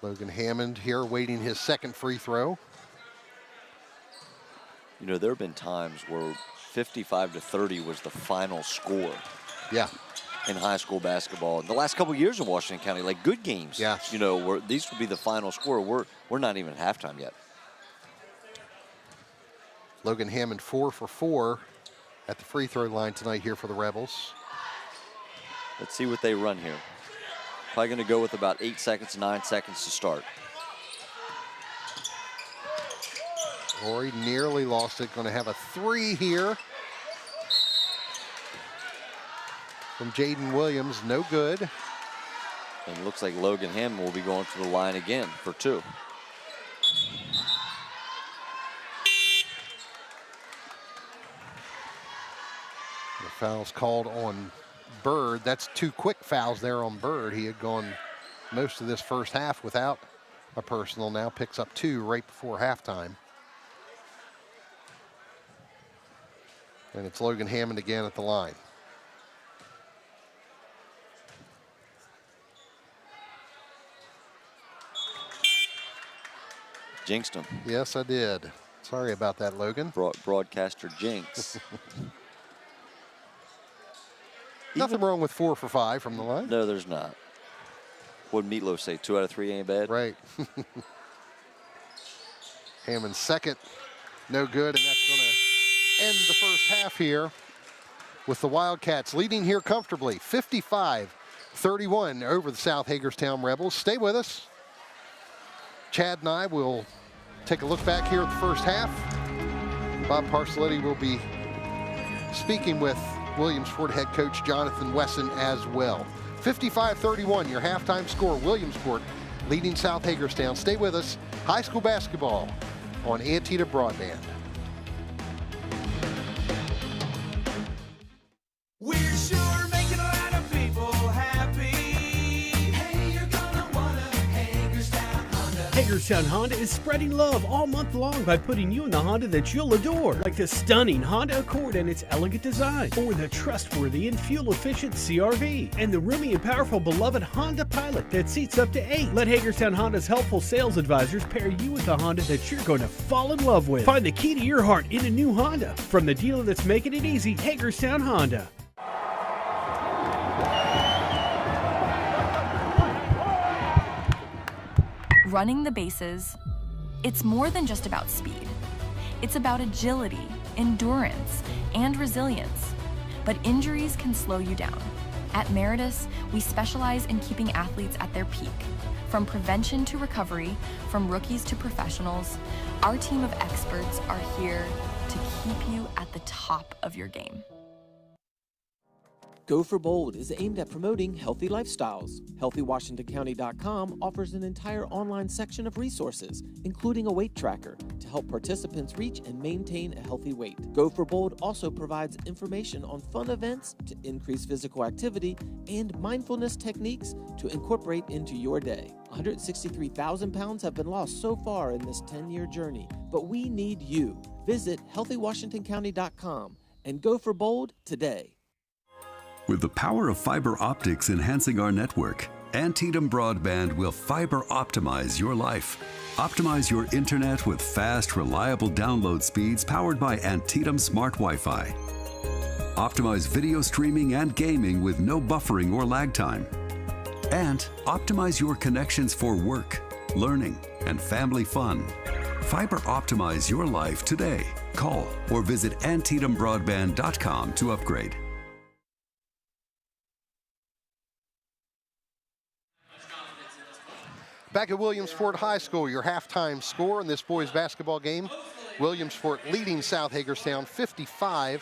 Logan Hammond here waiting his second free throw. You know, there have been times where 55-30 was the final score. Yeah. In high school basketball. In the last couple of years in Washington County, like good games. Yeah. You know, where these would be the final score. We're not even at halftime yet. Logan Hammond 4 for 4 at the free throw line tonight here for the Rebels. Let's see what they run here. Probably going to go with about 8 seconds, 9 seconds to start. Ori nearly lost it. Going to have a three here from Jaden Williams. No good. And it looks like Logan Hammond will be going to the line again for two. The foul's called on Bird. That's two quick fouls there on Bird. He had gone most of this first half without a personal. Now picks up two right before halftime. And it's Logan Hammond again at the line. Jinxed him. Yes, I did. Sorry about that, Logan. Broadcaster jinx. Nothing wrong with 4 for 5 from the line. No, there's not. What'd Meatloaf say? 2 out of 3 ain't bad? Right. Hammond's second. No good, and that's going to end the first half here with the Wildcats leading here comfortably. 55-31 over the South Hagerstown Rebels. Stay with us. Chad and I will take a look back here at the first half. Bob Parcelletti will be speaking with Williamsport head coach Jonathan Wesson as well. 55-31, your halftime score. Williamsport leading South Hagerstown. Stay with us. High school basketball on Antietam Broadband. We're sure making a lot of people happy. Hey, you're gonna wanna Hagerstown Honda. Hagerstown Honda is spreading love all month long by putting you in the Honda that you'll adore, like the stunning Honda Accord and its elegant design, or the trustworthy and fuel-efficient CR-V, and the roomy and powerful beloved Honda Pilot that seats up to 8. Let Hagerstown Honda's helpful sales advisors pair you with the Honda that you're going to fall in love with. Find the key to your heart in a new Honda from the dealer that's making it easy, Hagerstown Honda. running the bases, it's more than just about speed. It's about agility, endurance, and resilience. But injuries can slow you down. At Meritus, we specialize in keeping athletes at their peak. From prevention to recovery, from rookies to professionals, our team of experts are here to keep you at the top of your game. Go for Bold is aimed at promoting healthy lifestyles. HealthyWashingtonCounty.com offers an entire online section of resources, including a weight tracker, to help participants reach and maintain a healthy weight. Go for Bold also provides information on fun events to increase physical activity and mindfulness techniques to incorporate into your day. 163,000 pounds have been lost so far in this 10-year journey, but we need you. Visit HealthyWashingtonCounty.com and go for Bold today. With the power of fiber optics enhancing our network, Antietam Broadband will fiber optimize your life. Optimize your internet with fast, reliable download speeds powered by Antietam Smart Wi-Fi. Optimize video streaming and gaming with no buffering or lag time. And optimize your connections for work, learning, and family fun. Fiber optimize your life today. Call or visit AntietamBroadband.com to upgrade. Back at Williamsport High School, your halftime score in this boys basketball game. Williamsport leading South Hagerstown 55-31.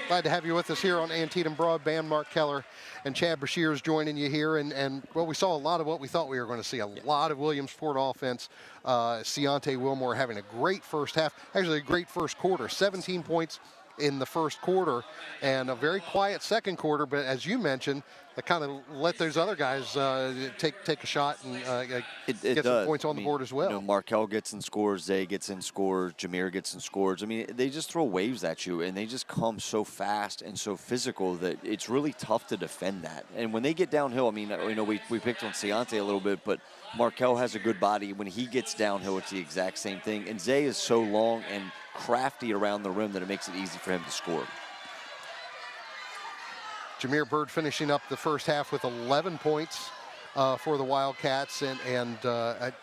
Glad to have you with us here on Antietam Broadband. Mark Keller and Chad Brashear is joining you here. And well, we saw a lot of what we thought we were going to see. A lot of Williamsport offense. Ciante Wilmore having a great first half. Actually, a great first quarter. 17 points in the first quarter and a very quiet second quarter. But as you mentioned, that kind of let those other guys take a shot and get some points on the board as well. You know, Markel gets in scores, Zay gets in scores, Jameer gets in scores. I mean, they just throw waves at you, and they just come so fast and so physical that it's really tough to defend that. And when they get downhill, I mean, you know, we picked on Ciante a little bit, but Markel has a good body. When he gets downhill, it's the exact same thing. And Zay is so long and crafty around the rim that it makes it easy for him to score. Jameer Bird finishing up the first half with 11 points for the Wildcats, and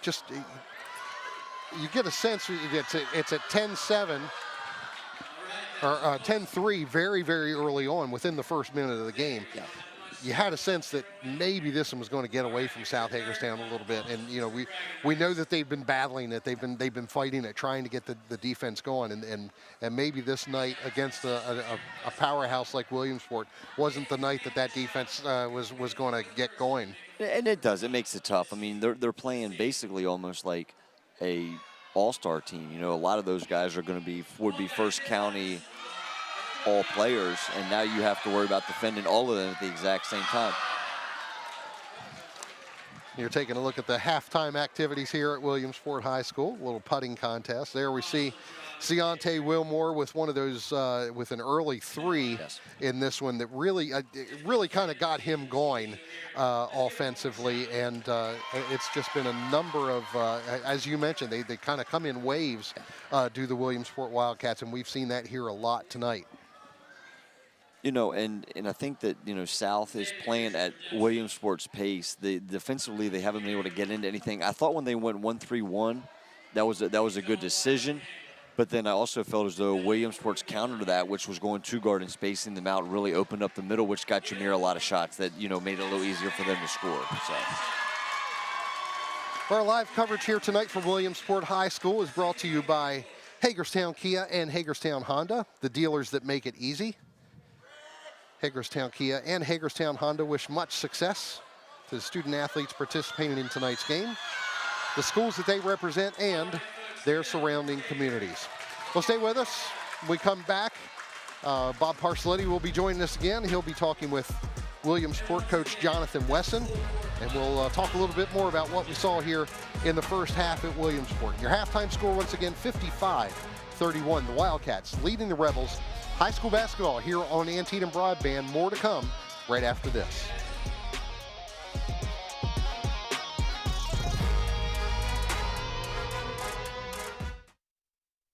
just you get a sense it's at 10-7 or 10-3 very, very early on within the first minute of the game. Yeah. You had a sense that maybe this one was going to get away from South Hagerstown a little bit, and you know we know that they've been battling it, they've been fighting it, trying to get the defense going, and maybe this night against a powerhouse like Williamsport wasn't the night that defense was going to get going. And it does. It makes it tough. I mean, they're playing basically almost like a all-star team. You know, a lot of those guys are going to would be first county all players, and now you have to worry about defending all of them at the exact same time. You're taking a look at the halftime activities here at Williamsport High School. A little putting contest. There we see Ciante Wilmore with one of those, with an early three in this one that really kind of got him going offensively. And it's just been a number of, as you mentioned, they kind of come in waves, do the Williamsport Wildcats, and we've seen that here a lot tonight. You know, and I think that, you know, South is playing at Williamsport's pace. Defensively, they haven't been able to get into anything. I thought when they went 1-3-1, that was a good decision. But then I also felt as though Williamsport's counter to that, which was going two guard and spacing them out, really opened up the middle, which got Jameer a lot of shots that, you know, made it a little easier for them to score. So. Our live coverage here tonight from Williamsport High School is brought to you by Hagerstown Kia and Hagerstown Honda, the dealers that make it easy. Hagerstown Kia and Hagerstown Honda wish much success to the student athletes participating in tonight's game, the schools that they represent, and their surrounding communities. Well, stay with us. When we come back, Bob Parcelletti will be joining us again. He'll be talking with Williamsport coach Jonathan Wesson, and we'll talk a little bit more about what we saw here in the first half at Williamsport. Your halftime score once again, 55-31. The Wildcats leading the Rebels. High school basketball here on Antietam Broadband. More to come right after this.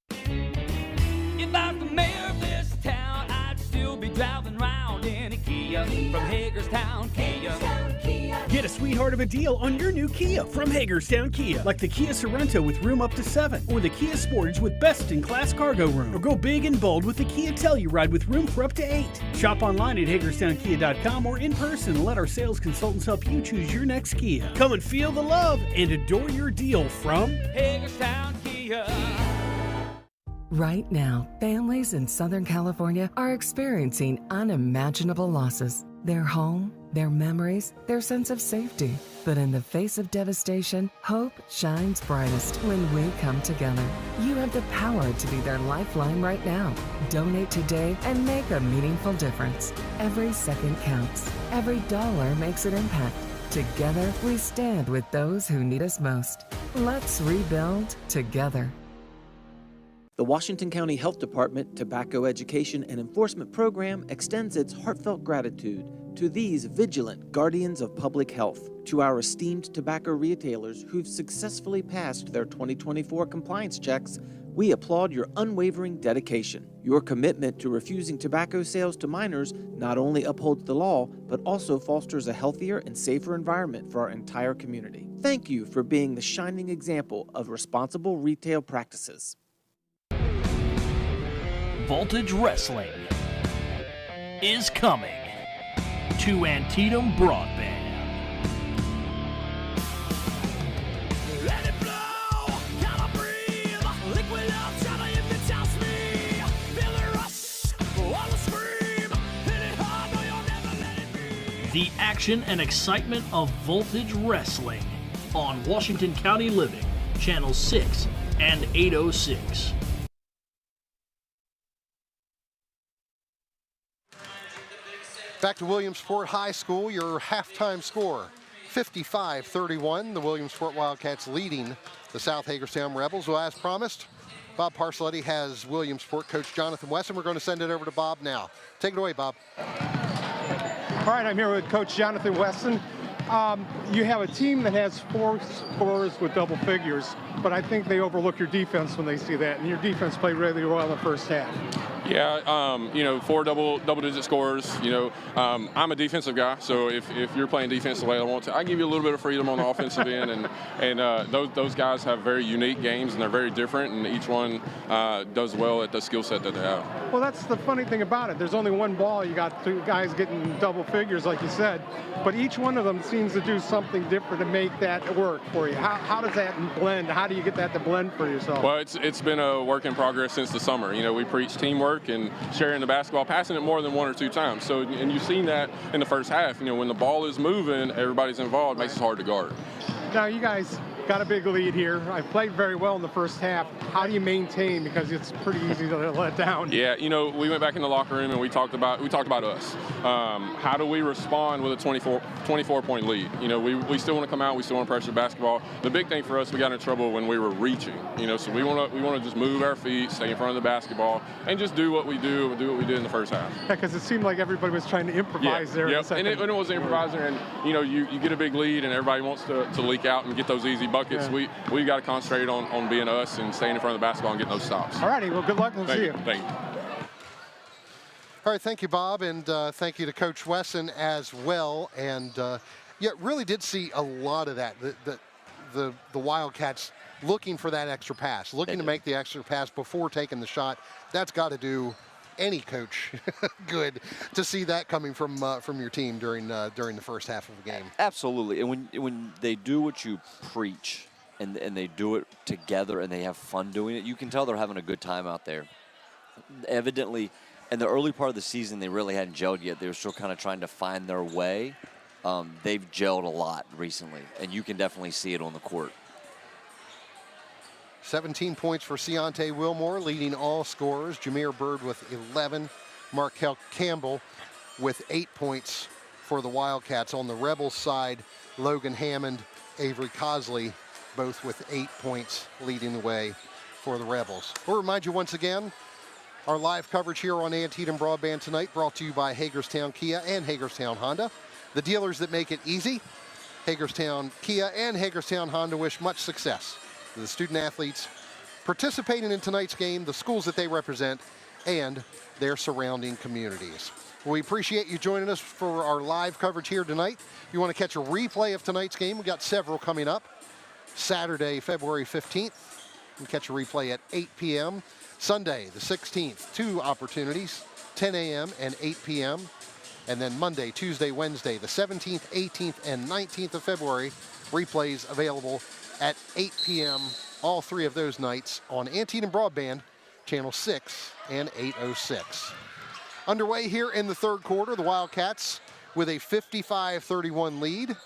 If I'm the mayor of this town, I'd still be driving around in a Kia from Hagerstown Kia. Get a sweetheart of a deal on your new Kia from Hagerstown Kia, like the Kia Sorento with room up to 7, or the Kia Sportage with best-in-class cargo room, or go big and bold with the Kia Telluride with room for up to 8. Shop online at HagerstownKia.com or in person and let our sales consultants help you choose your next Kia. Come and feel the love and adore your deal from Hagerstown Kia. Right now, families in Southern California are experiencing unimaginable losses. Their home, their memories, their sense of safety. But in the face of devastation, hope shines brightest when we come together. You have the power to be their lifeline right now. Donate today and make a meaningful difference. Every second counts. Every dollar makes an impact. Together, we stand with those who need us most. Let's rebuild together. The Washington County Health Department Tobacco Education and Enforcement Program extends its heartfelt gratitude to these vigilant guardians of public health, to our esteemed tobacco retailers who've successfully passed their 2024 compliance checks. We applaud your unwavering dedication. Your commitment to refusing tobacco sales to minors not only upholds the law, but also fosters a healthier and safer environment for our entire community. Thank you for being the shining example of responsible retail practices. Voltage Wrestling is coming to Antietam Broadband. Let it blow, gotta breathe. Liquid up, try to hypnotize me. Feel the rush, wanna scream. Hit it hard, no, you'll never let it be. The action and excitement of Voltage Wrestling on Washington County Living, Channel 6 and 806. Back to Williamsport High School, your halftime score, 55-31. The Williamsport Wildcats leading the South Hagerstown Rebels. Well, as promised, Bob Parcelletti has Williamsport coach Jonathan Wesson. We're going to send it over to Bob now. Take it away, Bob. All right, I'm here with Coach Jonathan Wesson. You have a team that has 4 scorers with double figures, but I think they overlook your defense when they see that, and your defense played really well in the first half. Yeah, 4 double-digit scores. I'm a defensive guy, so if you're playing defense the way I want to, I give you a little bit of freedom on the offensive end, and those guys have very unique games, and they're very different, and each one does well at the skill set that they have. Well, that's the funny thing about it. There's only one ball. You got 2 guys getting double figures, like you said, but each one of them seems to do something different to make that work for you. How does that blend? How do you get that to blend for yourself? Well, it's been a work in progress since the summer. We preach teamwork and sharing the basketball, passing it more than 1 or 2 times. So, and you've seen that in the first half. When the ball is moving, everybody's involved, it makes it hard to guard. Now, you guys got a big lead here. I played very well in the first half. How do you maintain? Because it's pretty easy to let down. Yeah, we went back in the locker room and we talked about us. How do we respond with a 24-point lead? We still want to come out. We still want to pressure the basketball. The big thing for us, we got in trouble when we were reaching. So we want to just move our feet, stay in front of the basketball, and just do what we do did in the first half. Yeah, because it seemed like everybody was trying to improvise there. Yep. And it was improvising, and you get a big lead, and everybody wants to leak out and get those easy buckets. Yeah. We got to concentrate on being us and staying in front of the basketball and getting those stops. All righty, well, good luck. We'll see you. Thank you. All right, thank you, Bob, and thank you to Coach Wesson as well. And really did see a lot of that. The Wildcats looking for that extra pass, looking to make the extra pass before taking the shot. That's got to do any coach good to see that coming from your team during the first half of the game. Absolutely, and when they do what you preach and they do it together and they have fun doing it, you can tell they're having a good time out there. Evidently, in the early part of the season, they really hadn't gelled yet. They were still kind of trying to find their way. They've gelled a lot recently, and you can definitely see it on the court. 17 points for Ciante Wilmore, leading all scorers. Jameer Bird with 11. Markel Campbell with 8 points for the Wildcats. On the Rebels side, Logan Hammond, Avery Cosley, both with 8 points, leading the way for the Rebels. We'll remind you once again, our live coverage here on Antietam Broadband tonight brought to you by Hagerstown Kia and Hagerstown Honda, the dealers that make it easy. Hagerstown Kia and Hagerstown Honda wish much success to the student athletes participating in tonight's game, the schools that they represent, and their surrounding communities. We appreciate you joining us for our live coverage here tonight. If you want to catch a replay of tonight's game, we got several coming up. Saturday, February 15th, you can catch a replay at 8 p.m. Sunday, the 16th, 2 opportunities, 10 a.m. and 8 p.m. And then Monday, Tuesday, Wednesday, the 17th, 18th, and 19th of February, replays available at 8 p.m. all 3 of those nights on Antietam Broadband, Channel 6 and 806. Underway here in the third quarter, the Wildcats with a 55-31 lead.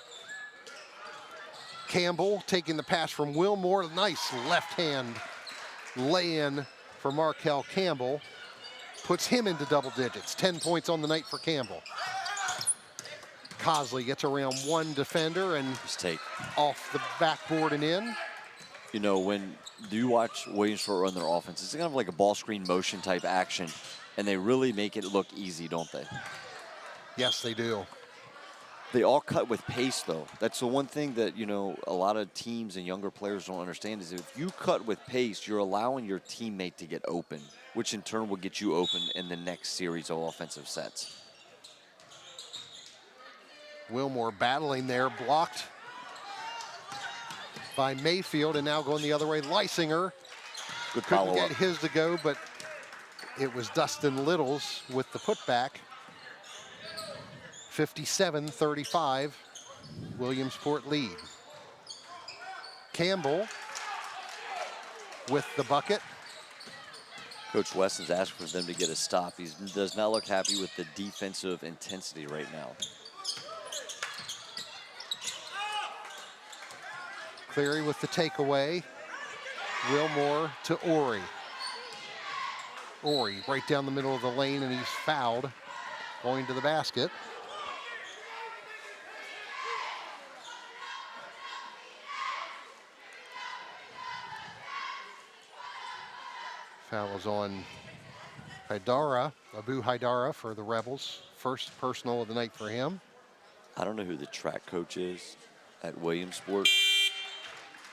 Campbell taking the pass from Wilmore. Nice left-hand lay-in for Markel Campbell. Puts him into double digits. 10 points on the night for Campbell. Cosley gets around one defender and off the backboard and in. You know, when you watch Williamsport run their offense, it's kind of like a ball screen motion type action, and they really make it look easy, don't they? Yes, they do. They all cut with pace, though. That's the one thing that, you know, a lot of teams and younger players don't understand is if you cut with pace, you're allowing your teammate to get open, which in turn will get you open in the next series of offensive sets. Wilmore battling there, blocked by Mayfield, and now going the other way. Lysinger Good couldn't follow-up. get his to go, but it was Dustin Littles with the putback. 57-35, Williamsport lead. Campbell with the bucket. Coach Weston's asked for them to get a stop. He does not look happy with the defensive intensity right now. Cleary with the takeaway. Wilmore to Ori. Ori right down the middle of the lane, and he's fouled going to the basket. Foul is on Haidara, Abu Haidara for the Rebels. First personal of the night for him. I don't know who the track coach is at Williamsport,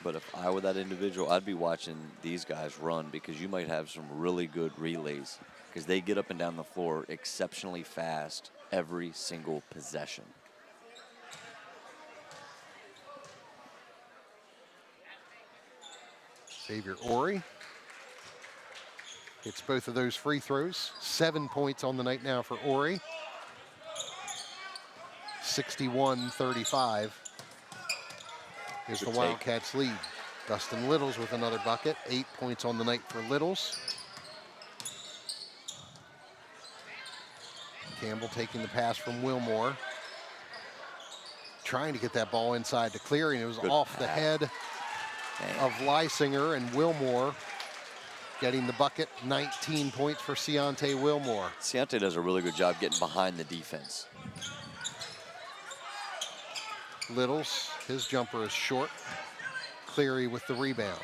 but if I were that individual, I'd be watching these guys run because you might have some really good relays because they get up and down the floor exceptionally fast every single possession. Xavier Ori hits both of those free throws. 7 points on the night now for Ori. 61-35 is the Wildcats lead. Dustin Littles with another bucket. 8 points on the night for Littles. Campbell taking the pass from Wilmore. Trying to get that ball inside to Cleary, and it was off the head of Lysinger, and Wilmore getting the bucket. 19 points for Ciante Wilmore. Ciante does a really good job getting behind the defense. Littles, his jumper is short. Cleary with the rebound.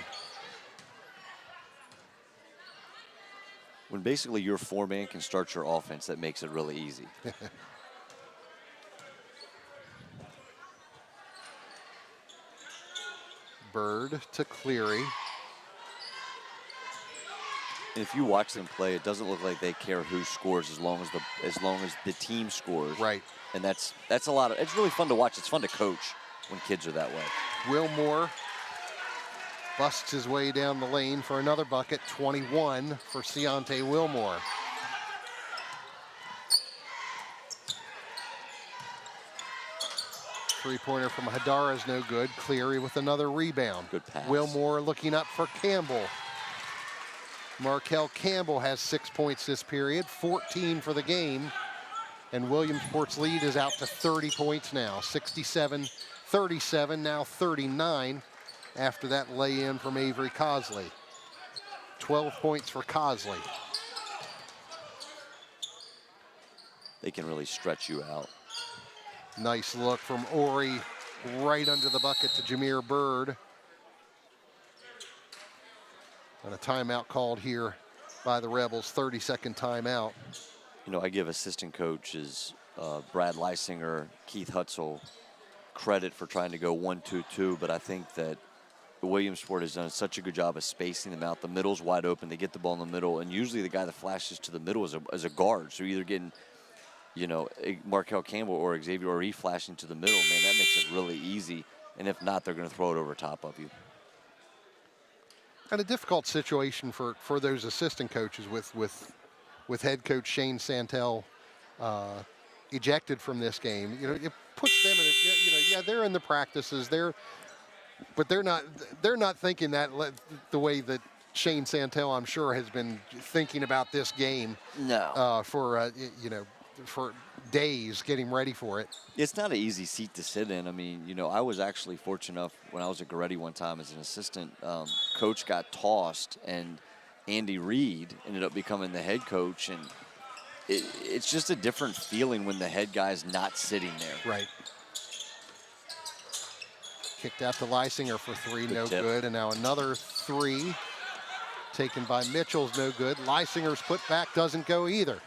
When basically your four-man can start your offense, that makes it really easy. Bird to Cleary. And if you watch them play, it doesn't look like they care who scores as long as the team scores. Right. And that's a lot of. It's really fun to watch. It's fun to coach when kids are that way. Wilmore busts his way down the lane for another bucket. 21 for Ciante Wilmore. Three-pointer from Hadara is no good. Cleary with another rebound. Good pass. Wilmore looking up for Campbell. Markel Campbell has 6 points this period, 14 for the game. And Williamsport's lead is out to 30 points now. 67-37, now 39 after that lay-in from Avery Cosley. 12 points for Cosley. They can really stretch you out. Nice look from Ori right under the bucket to Jameer Bird. And a timeout called here by the Rebels, 30-second timeout. You know, I give assistant coaches Brad Lysinger, Keith Hutzel credit for trying to go 1-2-2, but I think that Williamsport has done such a good job of spacing them out. The middle's wide open. They get the ball in the middle, and usually the guy that flashes to the middle is a guard. So you're either getting you know, Markel Campbell or Xavier Ori flashing to the middle, man, that makes it really easy. And if not, they're going to throw it over top of you. And a difficult situation for those assistant coaches with head coach Shane Santel ejected from this game. You know, it puts them in a, you know, yeah, they're in the practices, but they're not thinking that the way that Shane Santel, I'm sure, has been thinking about this game. No. You know, for days getting ready for it. It's not an easy seat to sit in. I mean, you know, I was actually fortunate enough when I was at Goretti one time as an assistant. Coach got tossed, and Andy Reid ended up becoming the head coach, and it's just a different feeling when the head guy's not sitting there. Right. Kicked out to Lysinger for three, no tip. good, and now another three taken by Mitchell's no good. Lysinger's put back doesn't go either.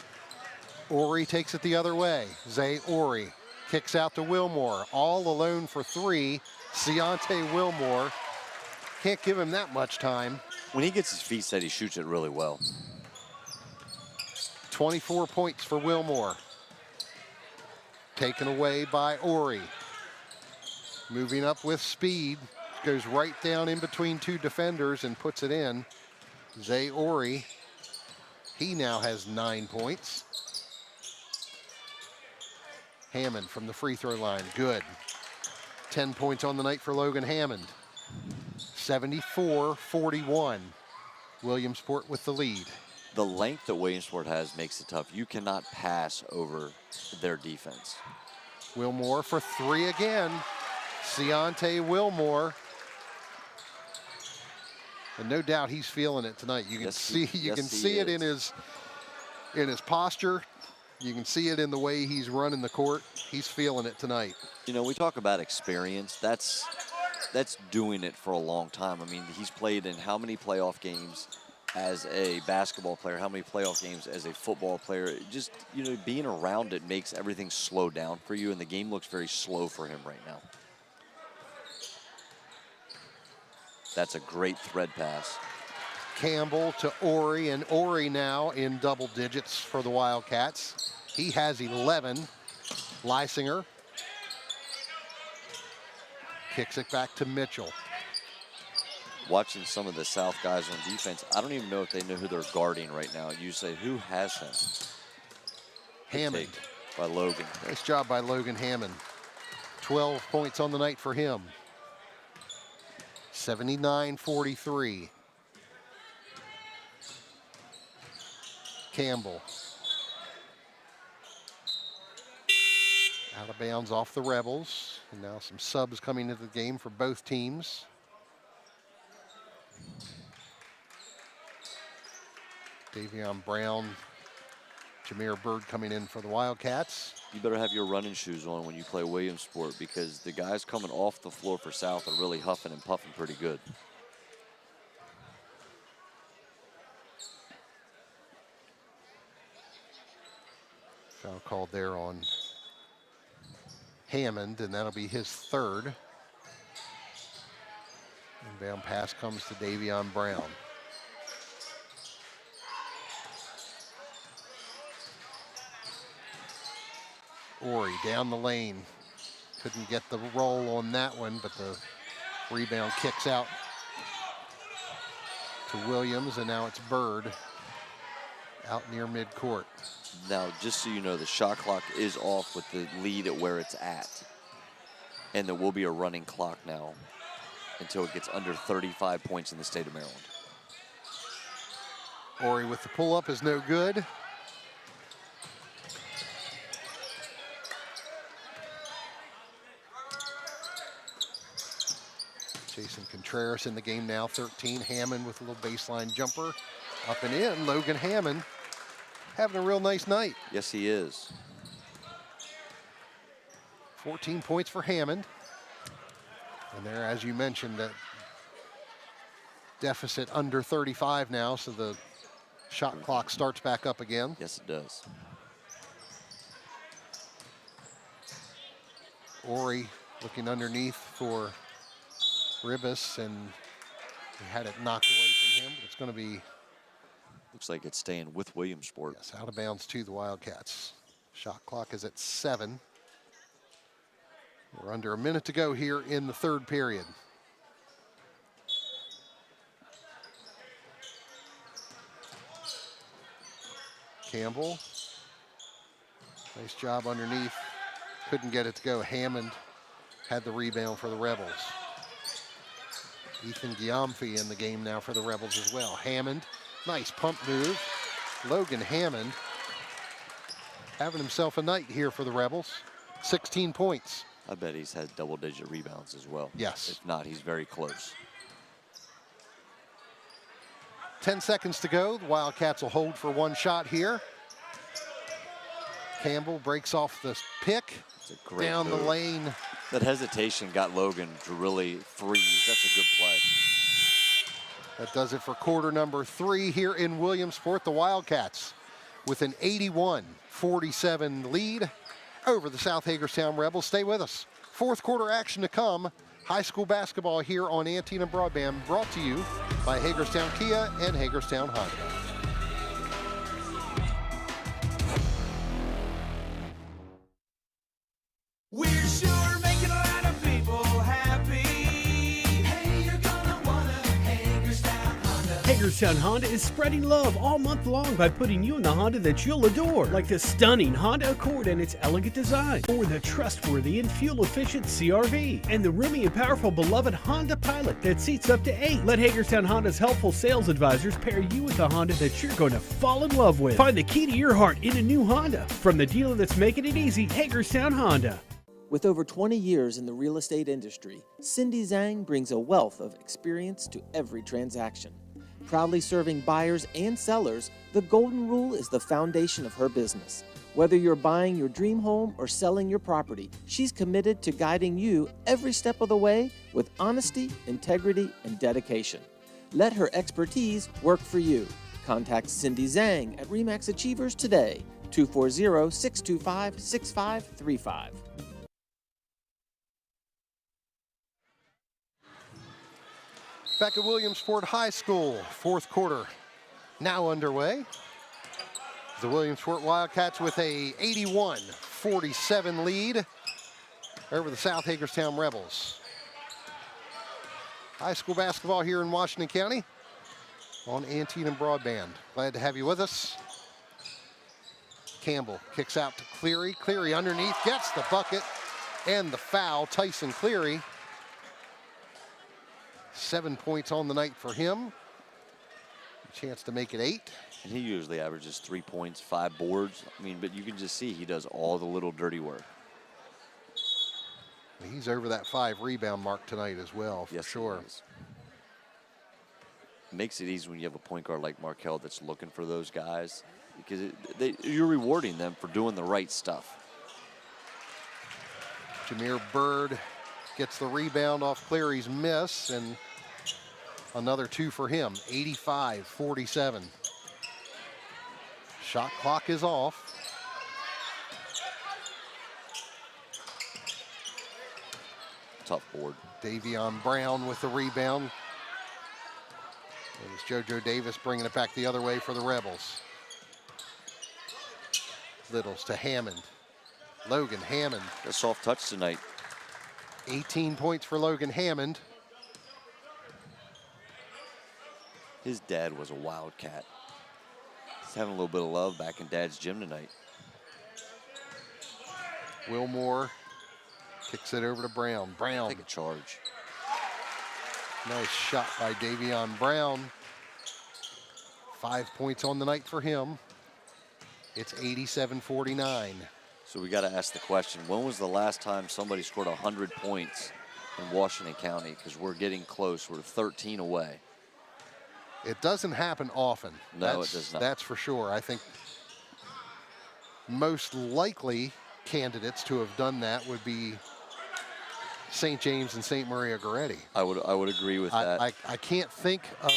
Ori takes it the other way. Zay Ori kicks out to Wilmore. All alone for three. Ciante Wilmore. Can't give him that much time. When he gets his feet set, he shoots it really well. 24 points for Wilmore. Taken away by Ori. Moving up with speed. Goes right down in between two defenders and puts it in. Zay Ori. He now has 9 points. Hammond from the free throw line, good. 10 points on the night for Logan Hammond. 74-41. Williamsport with the lead. The length that Williamsport has makes it tough. You cannot pass over their defense. Wilmore for three again. Ciante Wilmore. And no doubt he's feeling it tonight. You can see it in his posture. You can see it in the way he's running the court. He's feeling it tonight. You know, we talk about experience. That's doing it for a long time. I mean, he's played in how many playoff games as a basketball player, how many playoff games as a football player. Just, you know, being around it makes everything slow down for you, and the game looks very slow for him right now. That's a great thread pass. Campbell to Ori, and Ori now in double digits for the Wildcats. He has 11. Lysinger kicks it back to Mitchell. Watching some of the South guys on defense, I don't even know if they know who they're guarding right now. You say, who has him? Hammond. By Logan. Nice job by Logan Hammond. 12 points on the night for him. 79-43. Campbell. Out of bounds off the Rebels. And now some subs coming into the game for both teams. Davion Brown, Jameer Bird coming in for the Wildcats. You better have your running shoes on when you play Williamsport, because the guys coming off the floor for South are really huffing and puffing pretty good. Foul called there on Hammond, and that'll be his third. Inbound pass comes to Davion Brown. Ori down the lane. Couldn't get the roll on that one, but the rebound kicks out to Williams, and now it's Bird out near midcourt. Now, just so you know, the shot clock is off with the lead at where it's at. And there will be a running clock now until it gets under 35 points in the state of Maryland. Ori with the pull-up is no good. Jason Contreras in the game now, 13. Hammond with a little baseline jumper. Up and in, Logan Hammond having a real nice night. Yes, he is. 14 points for Hammond. And there, as you mentioned, that deficit under 35 now, so the shot clock starts back up again. Yes, it does. Ori looking underneath for Ribas, and he had it knocked away from him, but it's going to be... Looks like it's staying with Williamsport. Yes, out of bounds to the Wildcats. Shot clock is at 7. We're under a minute to go here in the third period. Campbell, nice job underneath. Couldn't get it to go. Hammond had the rebound for the Rebels. Ethan Giamfi in the game now for the Rebels as well. Hammond, nice pump move. Logan Hammond having himself a night here for the Rebels. 16 points. I bet he's had double-digit rebounds as well. Yes. If not, he's very close. 10 seconds to go. The Wildcats will hold for one shot here. Campbell breaks off the pick. It's a great down move. the lane. That hesitation got Logan to really freeze. That's a good play. That does it for quarter number 3 here in Williamsport. The Wildcats with an 81-47 lead over the South Hagerstown Rebels. Stay with us. Fourth quarter action to come. High school basketball here on Antietam Broadband, brought to you by Hagerstown Kia and Hagerstown Honda. We're sure making a lot of people happy. Hey, you're gonna wanna Hagerstown Honda. Hagerstown Honda is spreading love all month long by putting you in the Honda that you'll adore, like the stunning Honda Accord and its elegant design, or the trustworthy and fuel-efficient CR-V, and the roomy and powerful beloved Honda Pilot that seats up to 8. Let Hagerstown Honda's helpful sales advisors pair you with a Honda that you're going to fall in love with. Find the key to your heart in a new Honda from the dealer that's making it easy, Hagerstown Honda. With over 20 years in the real estate industry, Cindy Zhang brings a wealth of experience to every transaction. Proudly serving buyers and sellers, the Golden Rule is the foundation of her business. Whether you're buying your dream home or selling your property, she's committed to guiding you every step of the way with honesty, integrity, and dedication. Let her expertise work for you. Contact Cindy Zhang at RE/MAX Achievers today, 240-625-6535. Back at Williamsport High School, fourth quarter now underway. The Williamsport Wildcats with a 81-47 lead over the South Hagerstown Rebels. High school basketball here in Washington County on Antietam Broadband. Glad to have you with us. Campbell kicks out to Cleary. Cleary underneath, gets the bucket and the foul. Tyson Cleary. 7 points on the night for him. A chance to make it 8. And he usually averages 3 points, 5 boards. I mean, but you can just see he does all the little dirty work. He's over that 5 rebound mark tonight as well, for sure. It makes it easy when you have a point guard like Markel that's looking for those guys, because you're rewarding them for doing the right stuff. Jameer Bird gets the rebound off Cleary's miss, and another 2 for him, 85-47. Shot clock is off. Tough board. Davion Brown with the rebound. It's JoJo Davis bringing it back the other way for the Rebels. Littles to Hammond. Logan Hammond. A soft touch tonight. 18 points for Logan Hammond. His dad was a Wildcat. He's having a little bit of love back in Dad's gym tonight. Wilmore kicks it over to Brown. Brown. Take a charge. Nice shot by Davion Brown. 5 points on the night for him. It's 87-49. So we got to ask the question, when was the last time somebody scored 100 points in Washington County? Because we're getting close. We're 13 away. It doesn't happen often. No, it does not. That's for sure. I think most likely candidates to have done that would be St. James and St. Maria Goretti. I would agree with that. I can't think of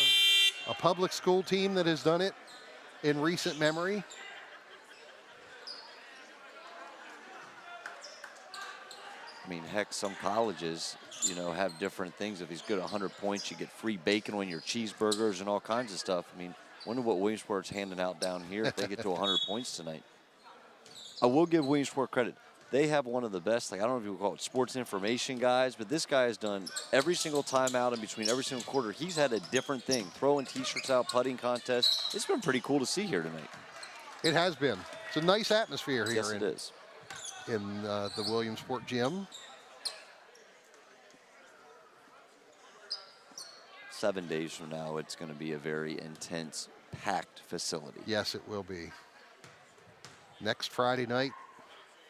a public school team that has done it in recent memory. I mean, heck, some colleges, you know, have different things. If he's good at 100 points, you get free bacon on your cheeseburgers and all kinds of stuff. I mean, wonder what Williamsport's handing out down here if they get to 100 points tonight. I will give Williamsport credit. They have one of the best, like I don't know if you would call it sports information guys, but this guy has done every single timeout in between every single quarter. He's had a different thing, throwing T-shirts out, putting contests. It's been pretty cool to see here tonight. It has been. It's a nice atmosphere here. Yes, it is. In the Williamsport gym. 7 days from now, it's going to be a very intense, packed facility. Yes, it will be. Next Friday night,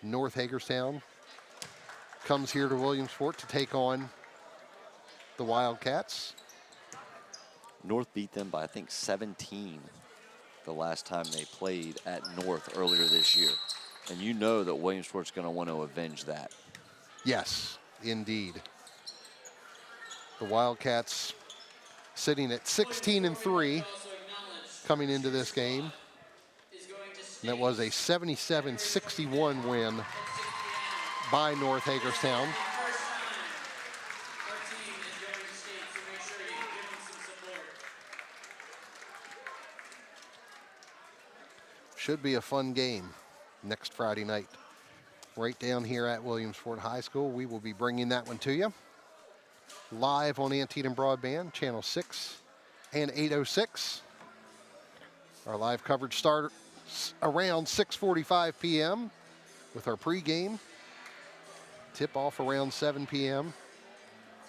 North Hagerstown comes here to Williamsport to take on the Wildcats. North beat them by, I think, 17 the last time they played at North earlier this year. And you know that Williamsport's going to want to avenge that. Yes, indeed. The Wildcats sitting at 16-3 coming into this game. And that was a 77-61 win by North Hagerstown. Should be a fun game next Friday night. Right down here at Williamsport High School. We will be bringing that one to you. Live on Antietam Broadband, Channel 6 and 806. Our live coverage starts around 6:45 p.m. with our pregame. Tip off around 7 p.m.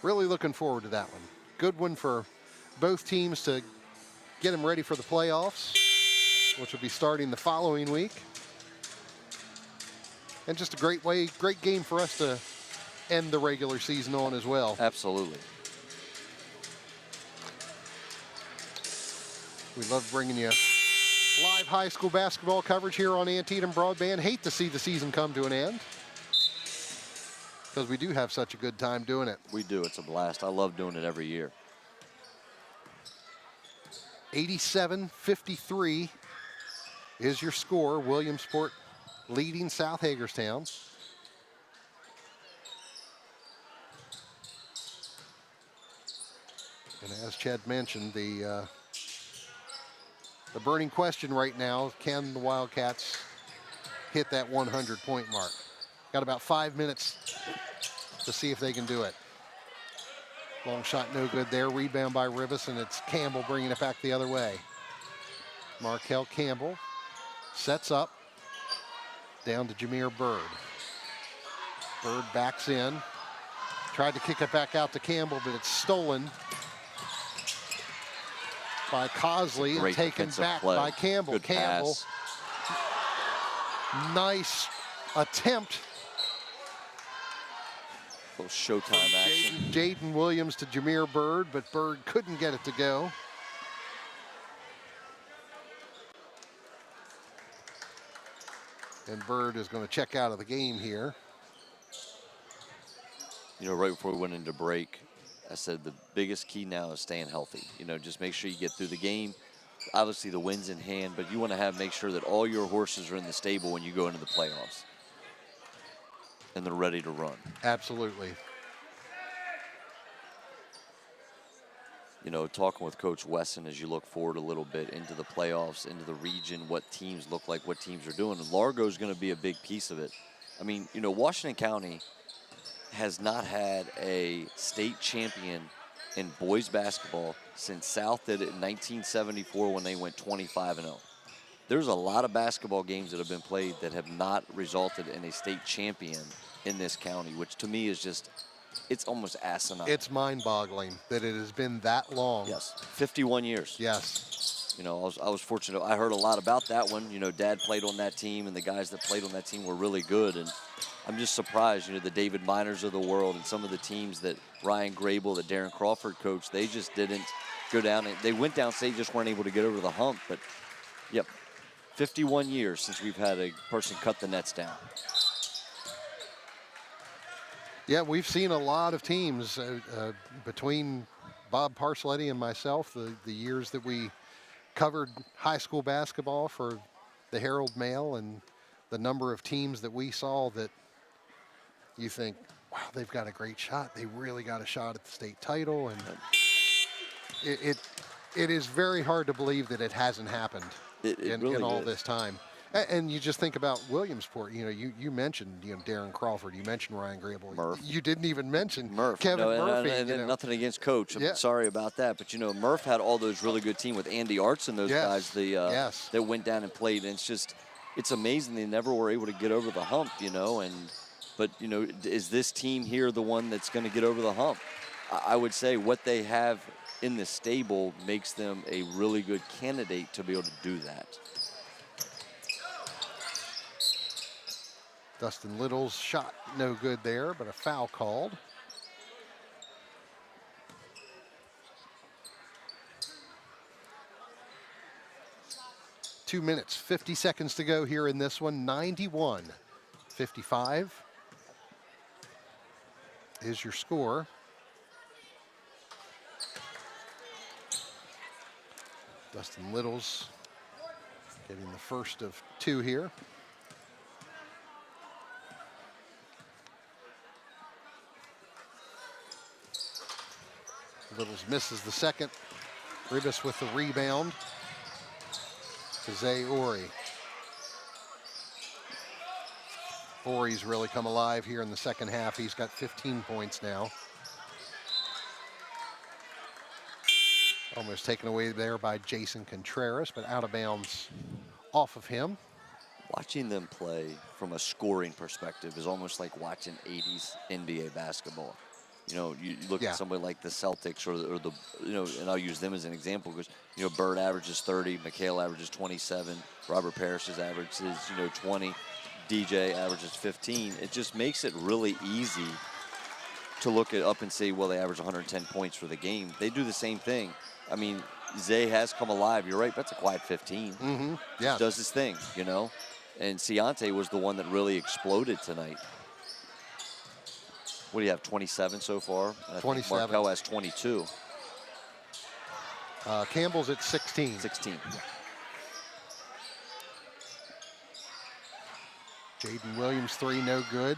Really looking forward to that one. Good one for both teams to get them ready for the playoffs, which will be starting the following week. And just a great game for us to end the regular season on as well. Absolutely. We love bringing you live high school basketball coverage here on Antietam Broadband. Hate to see the season come to an end because we do have such a good time doing it. We do. It's a blast. I love doing it every year. 87-53 is your score. Williamsport leading South Hagerstown. And as Chad mentioned, the burning question right now, can the Wildcats hit that 100-point mark? Got about 5 minutes to see if they can do it. Long shot, no good there. Rebound by Rivas, and it's Campbell bringing it back the other way. Markel Campbell sets up. Down to Jameer Bird. Bird backs in. Tried to kick it back out to Campbell, but it's stolen by Cosley and taken back by Campbell. Good Campbell, pass. Nice attempt. Little showtime action. Jaden Williams to Jameer Bird, but Bird couldn't get it to go. And Bird is going to check out of the game here. You know, right before we went into break, I said the biggest key now is staying healthy. You know, just make sure you get through the game. Obviously, the win's in hand, but you want to make sure that all your horses are in the stable when you go into the playoffs. And they're ready to run. Absolutely. You know, talking with Coach Wesson as you look forward a little bit into the playoffs, into the region, what teams look like, what teams are doing. And Largo's going to be a big piece of it. I mean, you know, Washington County has not had a state champion in boys basketball since South did it in 1974 when they went 25-0. There's a lot of basketball games that have been played that have not resulted in a state champion in this county, which to me is just, it's almost asinine. It's mind-boggling that it has been that long. Yes, 51 years. Yes. You know, I was fortunate. I heard a lot about that one. You know, Dad played on that team, and the guys that played on that team were really good. And I'm just surprised, you know, the David Miners of the world and some of the teams that Ryan Grable, that Darren Crawford coached, they just didn't go down. They went down, so they just weren't able to get over the hump. But, yep, 51 years since we've had a person cut the nets down. Yeah, we've seen a lot of teams between Bob Parcelletti and myself, the years that we covered high school basketball for the Herald Mail, and the number of teams that we saw that you think, wow, they've got a great shot. They really got a shot at the state title. And it is very hard to believe that it hasn't happened in really all is. this time. And you just think about Williamsport. You know, you mentioned Darren Crawford. You mentioned Ryan Grable. Murph. You didn't even mention Murph. Kevin Murphy. And nothing against Coach. I'm sorry about that. But, Murph had all those really good teams with Andy Arts and those guys that went down and played. And it's amazing they never were able to get over the hump, But, is this team here the one that's going to get over the hump? I would say what they have in the stable makes them a really good candidate to be able to do that. Dustin Little's shot no good there, but a foul called. Two minutes, 50 seconds to go here in this one. 91-55 is your score. Dustin Little's getting the first of two here. Littles misses the second. Ribas with the rebound to Zay Ori. Ori's really come alive here in the second half. He's got 15 points now. Almost taken away there by Jason Contreras, but out of bounds off of him. Watching them play from a scoring perspective is almost like watching 80s NBA basketball. You look at somebody like the Celtics or the and I'll use them as an example because, Bird averages 30, McHale averages 27, Robert Parrish's averages, 20, DJ averages 15. It just makes it really easy to look it up and say, well, they average 110 points for the game. They do the same thing. I mean, Zay has come alive. You're right, that's a quiet 15. Mm-hmm. Yeah. Does his thing, And Ciante was the one that really exploded tonight. What do you have, 27 so far? 27. Markel has 22. Campbell's at 16. 16. Jaden Williams, three, no good.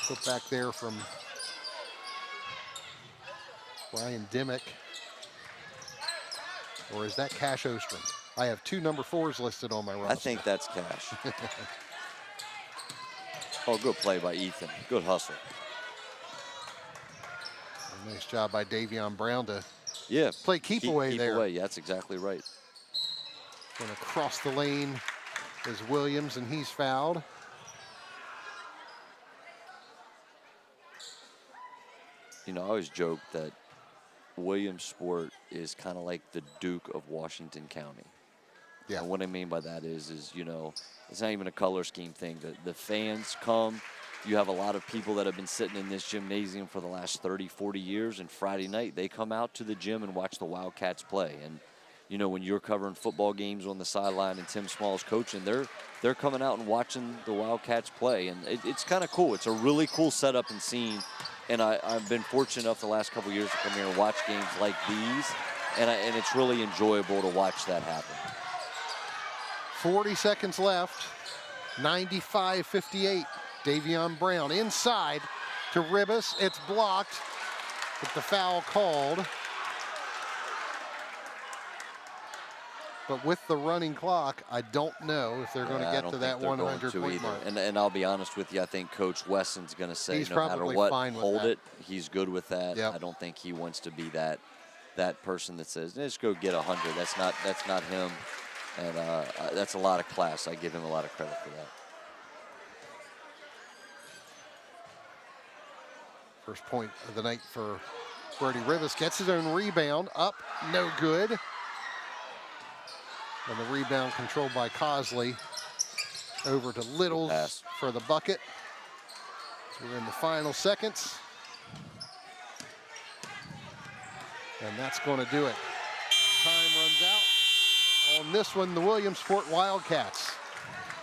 Put back there from Ryan Dimmick. Or is that Cash Ostrom? I have two number 4s listed on my roster. I think that's Cash. Oh, good play by Ethan. Good hustle. A nice job by Davion Brown to play keep there. Keep away, that's exactly right. Going to cross the lane is Williams, and he's fouled. I always joke that Williamsport is kind of like the Duke of Washington County. Yeah. And what I mean by that is it's not even a color scheme thing. The fans come. You have a lot of people that have been sitting in this gymnasium for the last 30, 40 years, and Friday night they come out to the gym and watch the Wildcats play. And, when you're covering football games on the sideline and Tim Small's coaching, they're coming out and watching the Wildcats play. And it's kind of cool. It's a really cool setup and scene. And I've been fortunate enough the last couple of years to come here and watch games like these. And it's really enjoyable to watch that happen. 40 seconds left. 95-58. Davion Brown inside to Ribas. It's blocked, but the foul called. But with the running clock, I don't know if they're going to get to that 100-point mark. And I'll be honest with you, I think Coach Wesson's going to say he's no matter probably what, fine with hold that. it. He's good with that. Yep. I don't think he wants to be that person that says, let's go get 100. That's not him. And that's a lot of class. I give him a lot of credit for that. First point of the night for Brody Ribas. Gets his own rebound. Up, no good. And the rebound controlled by Cosley. Over to Littles for the bucket. So we're in the final seconds. And that's going to do it. Time runs out. On this one, the Williamsport Wildcats.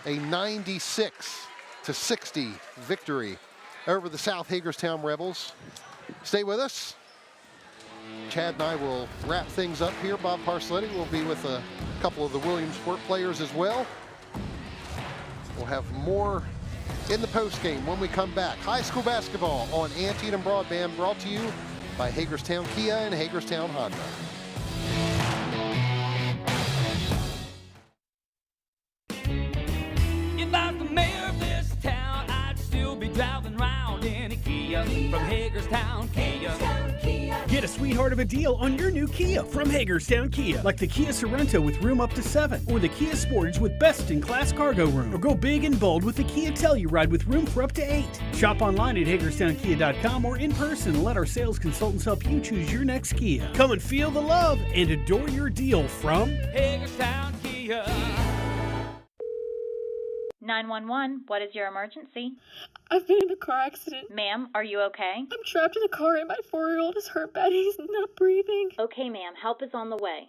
A 96-60 victory over the South Hagerstown Rebels. Stay with us. Chad and I will wrap things up here. Bob Parcelletti will be with a couple of the Williamsport players as well. We'll have more in the postgame when we come back. High school basketball on Antietam Broadband, brought to you by by Hagerstown Kia and Hagerstown Honda. If I was the mayor of this town, I'd still be driving around in a Kia from Hagerstown Kia. Get a sweetheart of a deal on your new Kia from Hagerstown Kia, like the Kia Sorento with room up to 7, or the Kia Sportage with best-in-class cargo room, or go big and bold with the Kia Telluride with room for up to 8. Shop online at HagerstownKia.com or in person and let our sales consultants help you choose your next Kia. Come and feel the love and adore your deal from Hagerstown Kia. 911, what is your emergency? I've been in a car accident. Ma'am, are you okay? I'm trapped in a car and my 4-year-old is hurt bad. He's not breathing. Okay, ma'am, help is on the way.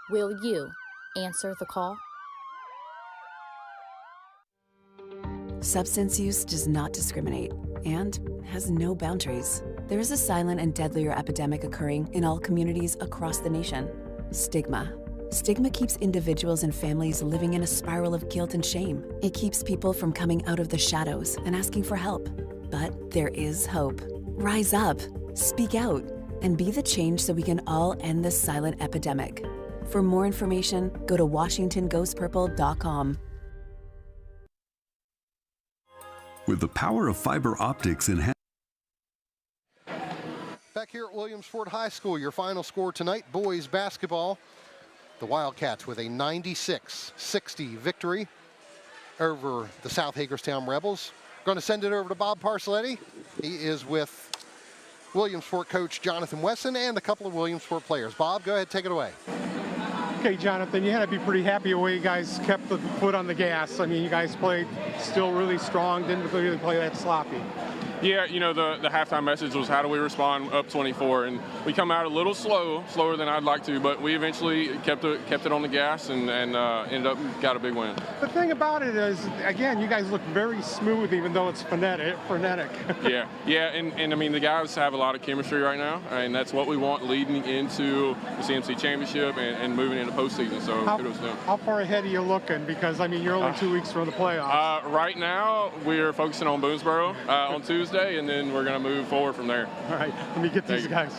Will you answer the call? Substance use does not discriminate and has no boundaries. There is a silent and deadlier epidemic occurring in all communities across the nation. Stigma. Stigma keeps individuals and families living in a spiral of guilt and shame. It keeps people from coming out of the shadows and asking for help. But there is hope. Rise up, speak out, and be the change so we can all end this silent epidemic. For more information, go to WashingtonGoesPurple.com. With the power of fiber optics enhanced. Back here at Williamsport High School, your final score tonight, boys basketball. The Wildcats with a 96-60 victory over the South Hagerstown Rebels. Going to send it over to Bob Parcelletti. He is with Williamsport coach Jonathan Wesson and a couple of Williamsport players. Bob, go ahead, take it away. Okay, Jonathan, you had to be pretty happy the way you guys kept the foot on the gas. I mean, you guys played still really strong, didn't really play that sloppy. Yeah, you know, the halftime message was how do we respond up 24, and we come out a little slower than I'd like to, but we eventually kept it on the gas and ended up got a big win. The thing about it is, again, you guys look very smooth, even though it's frenetic. yeah, and I mean the guys have a lot of chemistry right now, and that's what we want leading into the CMC championship and moving into postseason. So kudos to them. How far ahead are you looking? Because I mean, you're only 2 weeks from the playoffs. Right now, we're focusing on Boonesboro on Tuesday, and then we're going to move forward from there. All right, let me get these guys.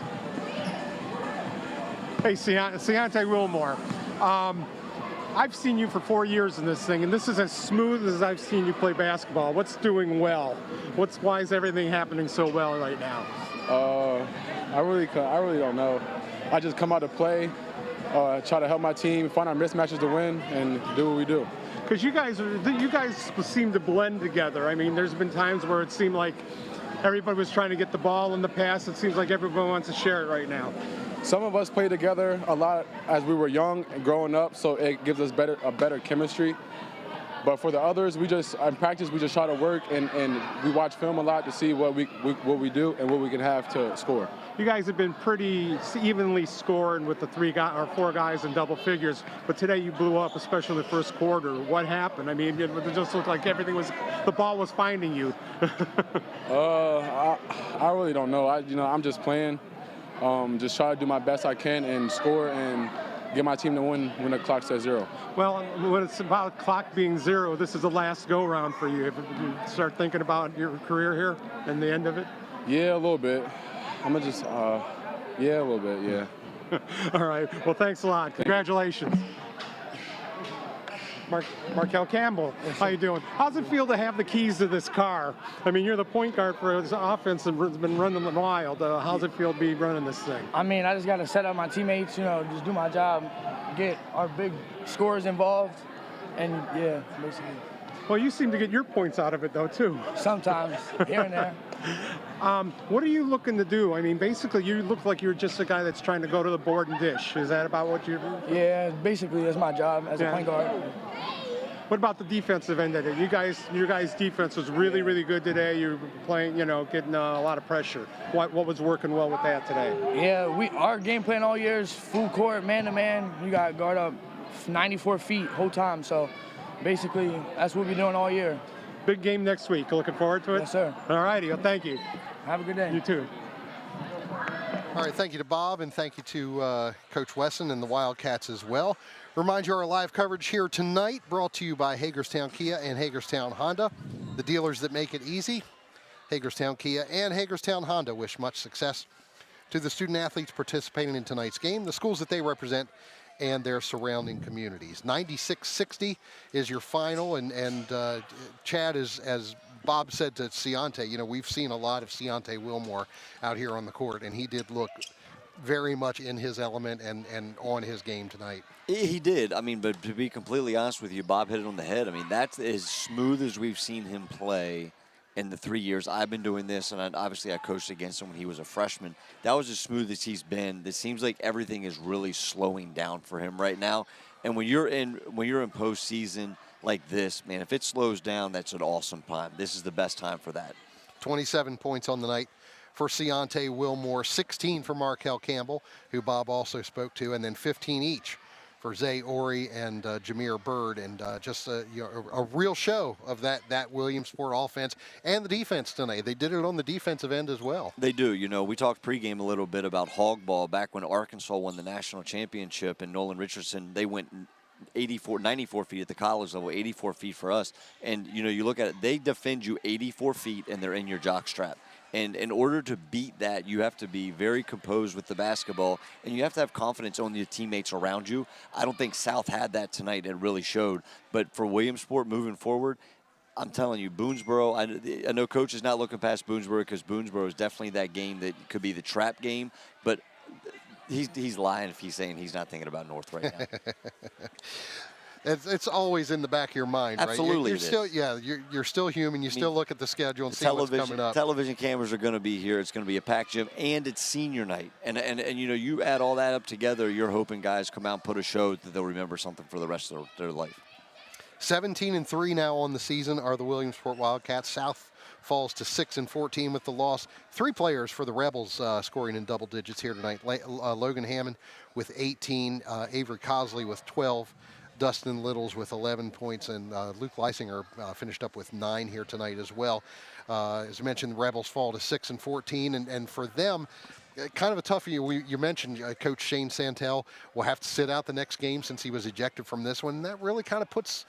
Hey, Ciante Wilmore. I've seen you for 4 years in this thing, and this is as smooth as I've seen you play basketball. What's doing well? Why is everything happening so well right now? I really don't know. I just come out to play, try to help my team, find our mismatches to win, and do what we do. Because you guys seem to blend together. I mean, there's been times where it seemed like everybody was trying to get the ball in the pass. It seems like everyone wants to share it right now. Some of us play together a lot as we were young and growing up, so it gives us a better chemistry. But for the others, in practice, we just try to work and we watch film a lot to see what we do and what we can have to score. You guys have been pretty evenly scoring with the 4 guys in double figures, but today you blew up, especially in the first quarter. What happened? I mean, it just looked like the ball was finding you. I really don't know. I'm just playing, just try to do my best I can and score and get my team to win when the clock says 0. Well, when it's about clock being 0, this is the last go-round for you. If you start thinking about your career here and the end of it? Yeah, a little bit. I'm going to just, a little bit, yeah. All right. Well, thanks a lot. Congratulations. Markel Campbell, how you doing? How's it feel to have the keys to this car? I mean, you're the point guard for this offense and it's been running wild. How's it feel to be running this thing? I mean, I just got to set up my teammates, just do my job, get our big scorers involved, and yeah, basically. Well, you seem to get your points out of it, though, too. Sometimes, here and there. What are you looking to do? I mean, basically, you look like you're just a guy that's trying to go to the board and dish. Is that about what you're doing? Yeah, basically, that's my job as a point guard. What about the defensive end of it? Your guys' defense was really, really good today. You're playing, getting a lot of pressure. What was working well with that today? Yeah, our game plan all year is full court, man-to-man. You got to guard up 94 feet whole time. So, basically, that's what we're doing all year. Big game next week. Looking forward to it? Yes, sir. All righty. Well, thank you. Have a good day. You too. All right, thank you to Bob, and thank you to Coach Wesson and the Wildcats as well. Remind you our live coverage here tonight brought to you by Hagerstown Kia and Hagerstown Honda, the dealers that make it easy. Hagerstown Kia and Hagerstown Honda wish much success to the student athletes participating in tonight's game, the schools that they represent, and their surrounding communities. 96-60 is your final, and Chad, as Bob said to Ciante, you know, we've seen a lot of Ciante Wilmore out here on the court, and he did look very much in his element and on his game tonight. He did. I mean, but to be completely honest with you, Bob hit it on the head. I mean, that's as smooth as we've seen him play in the 3 years I've been doing this, and obviously I coached against him when he was a freshman. That was as smooth as he's been. It seems like everything is really slowing down for him right now. And when you're in postseason like this, man, if it slows down, that's an awesome time. This is the best time for that. 27 points on the night for Ciante Wilmore, 16 for Markel Campbell, who Bob also spoke to, and then 15 each for Zay Ori and Jameer Bird, and just a real show of that Williamsport offense and the defense tonight. They did it on the defensive end as well. They do. You know, we talked pregame a little bit about hog ball back when Arkansas won the national championship, and Nolan Richardson, they went 94 feet at the college level, 84 feet for us. And, you know, you look at it, they defend you 84 feet, and they're in your jock strap. And in order to beat that, you have to be very composed with the basketball, and you have to have confidence on your teammates around you. I don't think South had that tonight. It really showed. But for Williamsport moving forward, I'm telling you, Boonesboro, I know Coach is not looking past Boonesboro because Boonesboro is definitely that game that could be the trap game, but he's lying if he's saying he's not thinking about North right now. It's always in the back of your mind, right? Absolutely, you're still, you're still human. You still look at the schedule and see what's coming up. Television cameras are going to be here. It's going to be a packed gym, and it's senior night. And you know, you add all that up together, you're hoping guys come out and put a show that they'll remember something for the rest of their life. 17-3 now on the season are the Williamsport Wildcats. South falls to 6-14 with the loss. 3 players for the Rebels scoring in double digits here tonight. Logan Hammond with 18, Avery Cosley with 12. Dustin Littles with 11 points, and Luke Leisinger finished up with 9 here tonight as well. As I mentioned, the Rebels fall to 6-14, and for them, kind of a tough year. You mentioned Coach Shane Santel will have to sit out the next game since he was ejected from this one. And that really kind of puts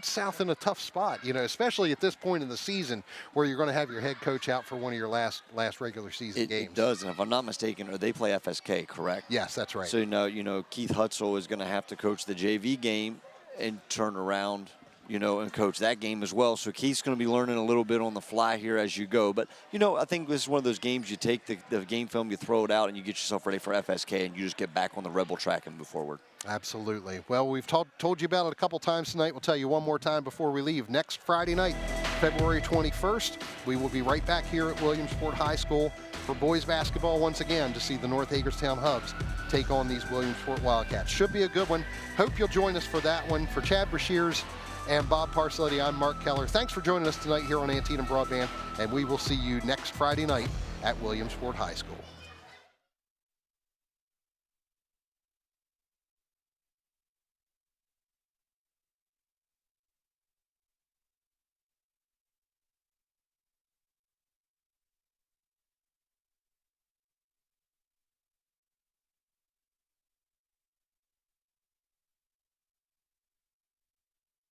South in a tough spot, you know, especially at this point in the season where you're going to have your head coach out for one of your last regular season games. It does, and if I'm not mistaken, they play FSK, correct? Yes, that's right. So you know, Keith Hutzel is going to have to coach the JV game and turn around, you know, and coach that game as well. So Keith's going to be learning a little bit on the fly here as you go. But, you know, I think this is one of those games you take the game film, you throw it out, and you get yourself ready for FSK, and you just get back on the Rebel track and move forward. Absolutely. Well, we've told you about it a couple times tonight. We'll tell you one more time before we leave. Next Friday night, February 21st, we will be right back here at Williamsport High School for boys basketball once again to see the North Hagerstown Hubs take on these Williamsport Wildcats. Should be a good one. Hope you'll join us for that one. For Chad Brashears and Bob Parcelletti, I'm Mark Keller. Thanks for joining us tonight here on Antietam Broadband, and we will see you next Friday night at Williamsport High School.